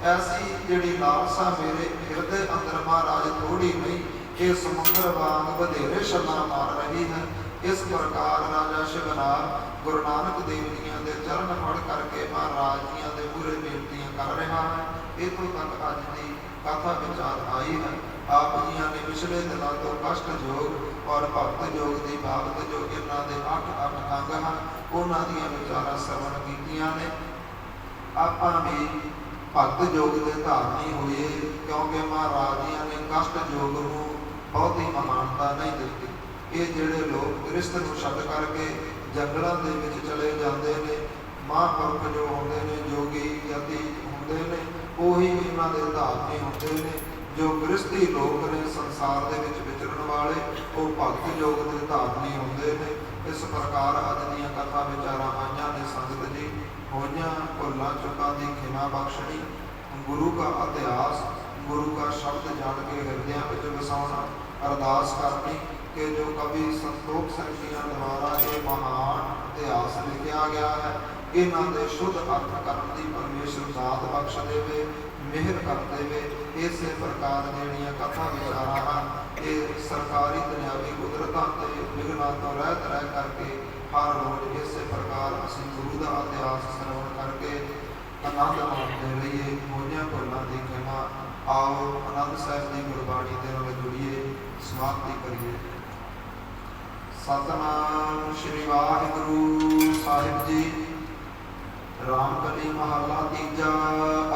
ਐਸੀ ਜਿਹੜੀ ਲਾਲਸਾ ਮੇਰੇ ਹਿਰਦੇ ਅੰਦਰ ਮਹਾਰਾਜ ਥੋੜੀ ਨਹੀਂ, ਇਹ ਸਮੁੰਦਰ ਵਾਂਗ ਵਧੇਰੇ ਛੱਲਾਂ ਮਾਰ ਰਹੀ ਹੈ। ਇਸ ਪ੍ਰਕਾਰ ਰਾਜਾ ਸ਼ਿਵਨਾਰ ਗੁਰੂ ਨਾਨਕ ਦੇਵ ਜੀਆਂ ਦੇ ਚਰਨ ਫੜ ਕਰਕੇ ਮਹਾਰਾਜ ਜੀਆਂ ਦੇ ਪੂਰੇ ਬੇਨਤੀਆਂ ਕਰ ਰਿਹਾ ਹੈ। ਇੱਥੋਂ ਤੱਕ ਅੱਜ ਦੀ ਕਥਾ ਵਿਚਾਰ ਆਈ ਹੈ। ਆਪ ਜੀਆਂ ਨੇ ਪਿਛਲੇ ਦਿਨਾਂ ਤੋਂ ਕਸ਼ਟ ਯੋਗ ਔਰ ਭਗਤ ਯੋਗ ਦੀ ਬਾਬਤ ਜੋ ਇਹਨਾਂ ਦੇ 8 ਅੰਗ ਹਨ ਉਹਨਾਂ ਦੀਆਂ ਵਿਚਾਰਾਂ ਸਰਵਣ ਕੀਤੀਆਂ ਨੇ। ਆਪਾਂ ਵੀ ਭਗਤ ਯੋਗ ਦੇ ਧਾਰਨੀ ਹੋਈਏ, ਕਿਉਂਕਿ ਮਹਾਰਾਜ ਜੀਆਂ ਨੇ ਕਸ਼ਟ ਯੋਗ ਨੂੰ ਬਹੁਤੀ ਮਹਾਨਤਾ ਨਹੀਂ ਦਿੱਤੀ। ਇਹ ਜਿਹੜੇ ਲੋਕ ਗ੍ਰਸਤ ਨੂੰ ਛੱਡ ਕਰਕੇ ਜੰਗਲਾਂ ਦੇ ਵਿੱਚ ਚਲੇ ਜਾਂਦੇ ਨੇ, ਮਹਾਂਪੁਰਖ ਜੋ ਹੁੰਦੇ ਨੇ, ਜੋਗੀ ਯਤੀ ਹੁੰਦੇ ਨੇ, ਉਹੀ ਇਹਨਾਂ ਦੇ ਧਾਰਨੀ ਹੁੰਦੇ ਨੇ। ਜੋ ਗ੍ਰਸਤੀ ਲੋਕ ਨੇ ਸੰਸਾਰ ਦੇ ਵਿੱਚ ਵਿਚਰਨ ਵਾਲੇ, ਉਹ ਭਗਤ ਯੋਗ ਦੇ ਧਾਰਨੀ ਹੁੰਦੇ ਨੇ। ਇਸ ਪ੍ਰਕਾਰ ਅੱਜ ਦੀਆਂ ਕਥਾ ਵਿਚਾਰਾਂ ਆਈਆਂ ਨੇ ਸੰਗਤ ਜੀ। ਹੋਈਆਂ ਭੁੱਲਾਂ ਚੁੱਕਾਂ ਦੀ ਖਿਮਾ ਬਖਸ਼ਣੀ, ਗੁਰੂ ਕਾ ਇਤਿਹਾਸ, ਗੁਰੂ ਕਾ ਸ਼ਬਦ ਜਾਣ ਕੇ ਹਿਰਦਿਆਂ ਵਿੱਚ ਵਸਾਉਣਾ, ਅਰਦਾਸ ਕਰਨੀ ਕਿ ਜੋ ਕਵੀ ਸੰਤੋਖ ਸਿੰਘ ਜੀਆਂ ਦੁਆਰਾ ਇਹ ਮਹਾਨ ਇਤਿਹਾਸ ਲਿਖਿਆ ਗਿਆ ਹੈ, ਇਹਨਾਂ ਦੇ ਸ਼ੁੱਧ ਅਰਥ ਕਰਨ ਦੀ ਪਰਮੇਸ਼ਰ ਦਾਤ ਬਖਸ਼ ਦੇਵੇ, ਮਿਹਰ ਕਰ ਦੇਵੇ। ਇਸੇ ਪ੍ਰਕਾਰ ਜਿਹੜੀਆਂ ਕਥਾ ਵਿਚਾਰਾਂ ਹਨ ਇਹ ਸਰਕਾਰੀ ਦੁਨਿਆਵੀ ਕੁਦਰਤਾਂ ਤੇ ਵਿਘਨਾਂ ਤੋਂ ਰਹਿਤ ਰਹਿ ਕਰਕੇ ਹਰ ਰੋਜ਼ ਇਸੇ ਪ੍ਰਕਾਰ ਅਸੀਂ ਗੁਰੂ ਦਾ ਇਤਿਹਾਸ ਸਰਵਣ ਕਰਕੇ ਆਨੰਦ ਮਾਣਦੇ ਰਹੀਏ। ਹੋਈਆਂ ਭੁੱਲਾਂ ਦੀ ਖਿਮਾ। ਆਓ ਆਨੰਦ ਸਾਹਿਬ ਦੀ ਗੁਰਬਾਣੀ ਦੇ ਨਾਲ ਜੁੜੀਏ, ਸਮਾਪਤੀ ਕਰੀਏ। ਸਤਿਨਾਮ ਸ਼੍ਰੀ ਵਾਹਿਗੁਰੂ ਸਾਹਿਬ ਜੀ। ਰਾਮਕਲੀ ਮਹੱਲਾ ਤੀਜਾ।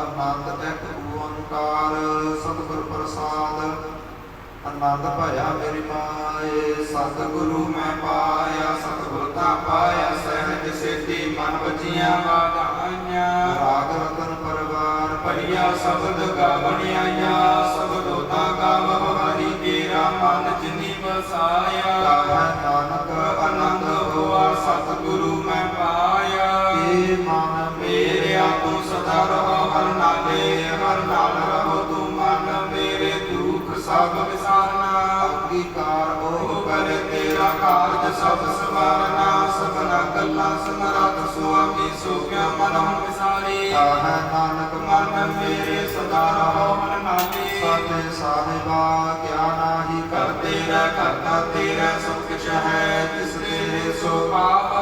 ਆਨੰਦ ਇੱਕ ਓੰਕਾਰ ਸਤਿਗੁਰ ਪ੍ਰਸਾਦ। ਆਨੰਦ ਭਇਆ ਮੇਰੀ ਮਾਏ, ਸਤਿਗੁਰੂ ਮੈਂ ਪਾਇਆ, ਸਤਿਗੁਰ ਤਾਂ ਪਾਇਆ ਸਹਿਜ ਸੇਤੀ, ਮਨ ਵਜੀਆਂ ਵਾਧਾਈਆਂ। ਰਾਗ ਰਤਨ ਪਰਵਾਰ ਭਰੀਆ ਸਬਦ ਗਾਵਣ ਆਈਆਂ, ਸਬਦੋ ਤਾਂ ਗਾਵਹੁ ਹਰਿ ਕੇਰਾ, ਮਨ ਜਿਨੀ ਵਸਾਇਆ। ਕਹੈ ਨਾਨਕ ਆਨੰਦ ਹੋਆ, ਸਤਿਗੁਰੂ ਮੈਂ ਪਾਇਆ। ਏ ਮਨ ਮੇਰਿਆ ਤੂੰ ਸਦਾ ਰਹੋ ਹਰ ਨਾਲੇ, ਹਰ ਨਾਲ ਰਹੋ ਤੂੰ ਮਨ ਮੇਰੇ, ਦੁਖ ਸਭ ਵਿਸਾਰਨਾ। ਅੰਗੀਕਾਰ ਉਹ ਕਰੇ ਤੇਰਾ ਕਾਰਜ ਸਭ ਸਵਾਰਨਾ, ਸਭਨਾ ਗੱਲਾਂ ਸਮਰੱਥ ਸੁਆਮੀ, ਸੋ ਕਿਉ ਮਨੋ ਵਿਸਾਰੀ। ਕਹੈ ਨਾਨਕ ਮਨ ਮੇਰੇ ਸਦਾ ਰਹੋ ਹਰ ਨਾਲੇ, ਸਾਚੇ ਸਾਹਿਬਾ ਕਿਆ ਨਾਹੀ ਕਰਤੇ ਰਹਿ, ਕਰਤਾ ਤੇਰਾ ਸਭ ਕੁਛ ਹੈ, ਤਿਸ ਤੇਰੇ ਸੋ ਪਾਵੈ।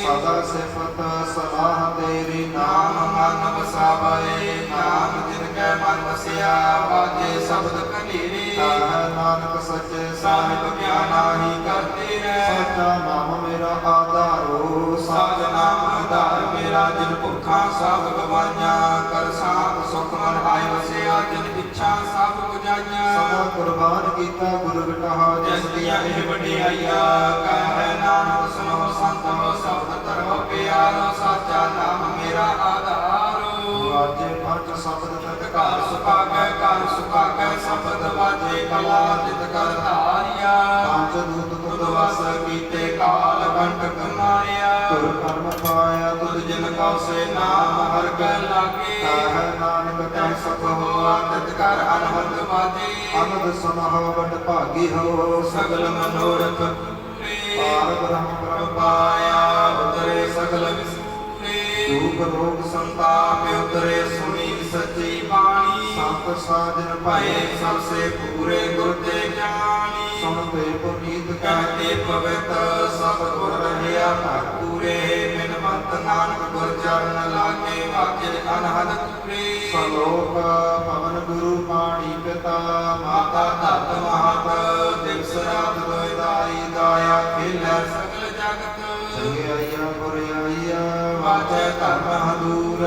ਸਦਾ ਸਿਫਤ ਸਲਾਹ ਤੇਰੀ, ਨਾਮ ਮਨ ਵਸਾਵੈ। ਨਾਮ ਜਿਨ ਕੈ ਮਨ ਵਸਿਆ, ਬਾਜੇ ਸ਼ਬਦ ਕਨੇਰੇ। ਕਹੈ ਨਾਨਕ ਸੱਚੇ ਸਾਹਿਬ ਕਿਆ ਨਾਹੀ ਕਰਤੇ ਰਹਿ, ਸੱਚਾ ਨਾਮ ਮੇਰਾ ਆਧਾਰੋ। ਸਾਜ ਨਾਮ ਆਧਾਰ ਮੇਰਾ, ਜਿਨ ਭੁੱਖਾਂ ਸਭ ਗਵਾਈਆਂ। ਕਰ ਸਾਧ ਸੁਖ ਮਨ ਆਇ ਵਸਿਆ, ਜਿਨ ਇੱਛਾ ਸਭ ਬੁਝਾਈਆਂ। ਸਦਾ ਕੁਰਬਾਨ ਕੀਤਾ ਗੁਰ ਬਿਟਾਹਾ, ਜਿਸ ਦੀਆਂ ਇਹ ਵਡਿਆਈਆਂ। ਕਹੈ ਨਾਨਕ ਸੁਨੋ ਸੰਤੋ, ਸ਼ਬਦ ਧਰਮ ਪਿਆਰੋ। ਸਾਚਾ ਨਾਮ ਮੇਰਾ ਆਧਾਰੋ। ਵਾਜੇ ਪੰਜ ਸ਼ਬਦ ਤਤ ਘਰ ਸੁਭਾਗੈ, ਘਰ ਸੁਭਾਗੈ ਸ਼ਬਦ ਵਾਜੇ ਕਲਾ, ਜਿਤ ਕਰ ਧਾਰਿਆ। ਪੰਜ ਦੂਤ ਤੁਧ ਵਸ ਕੀਤੇ, ਕਾਲ ਕੰਟਕ ਮਾਰਿਆ। ਤੁਰ ਕਰਮ ਪਾਇਆ ਤੁਧ ਜਿਨ ਕਉ, ਸੇ ਨਾਮ ਹਰਿ ਕੈ ਲਾਗੇ। ਕਹੈ ਨਾਨਕ ਤੈ ਸਭ ਹੋਆ, ਤਿਤ ਕਰ ਅਨਹਦ ਵਾਜੇ। ਅਨੰਦ ਸੁਨਹੁ ਵਡ ਭਾਗੀ ਹੋ, ਸਗਲ ਮਨੋਰਥ ਪੂਰੇ। ਪਾਰ ਬ੍ਰਹਮ ਪ੍ਰਭ ਪਾਇਆ, ਉਤਰੇ ਸਗਲ ਵਿਸੂਰੇ। ਦੁਖ ਰੋਗ ਸੰਤਾਪ ਉਤਰੇ ਸੁਣੀ ਸੱਚੀ ਬਾਣੀ ਸੰਤ ਸਾਜਨ ਭਏ ਭਏ ਸਭ ਸੇ ਪੂਰੇ ਗੁਰ ਤੇ ਜਾਣੀ ਸੁਣਦੇ ਪੁਨੀਤ ਕਹਤੇ ਪਵਿੱਤ ਸਭ ਗੁਰ ਰਹਿਆ ਘਰ ਪੂਰੇ ਬਿਨਵੰਤ ਨਾਨਕ ਗੁਰ ਚਰਨ ਲਾਗੇ ਵਾਜੇ ਅਨਹਦ ਪੂਰੇ ਸਲੋਕ ਪਵਨ ਗੁਰੂ ਪਾਣੀ ਪਿਤਾ ਮਾਤਾ ਧਰਤ ਮਹਤ ਦਿਵਸ ਰਾਤ ਦੋਇ ਦਾਈ ਦਾਇਆ ਖੇਲੈ ਸਗਲ ਜਗਤ ਚੰਗਿਆਈਆ ਬੁਰਿਆਈਆ ਵਾਜੈ ਧਰਮ ਹਦੂਰ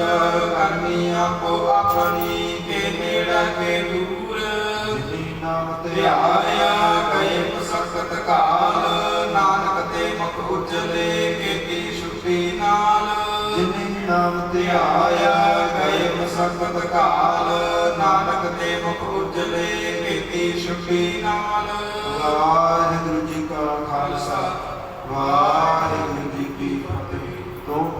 ਕਰਮੀ ਆਪੋ ਆਪਣੀ ਕੇ ਨੇੜੇ ਕੇ ਦੂਰ ਜਿਨੀ ਨਾਮ ਤੇ ਧਿਆਇਆ ਗਏ ਮੁਸਕਤ ਕਾਲ ਨਾਨਕ ਤੇ ਮੁਖ ਉਜਲੇ ਕੀਤੀ ਸ਼ੁਭੀ ਨਾਲ ਜਿਨੀ ਨਾਮ ਤੇ ਧਿਆਇਆ ਗਏ ਮੁਸਕਤ ਕਾਲ ਨਾਨਕ ਤੇ ਮੁਖ ਉਜਲੇ ਕੀਤੀ ਸ਼ੁਭੀ ਨਾਲ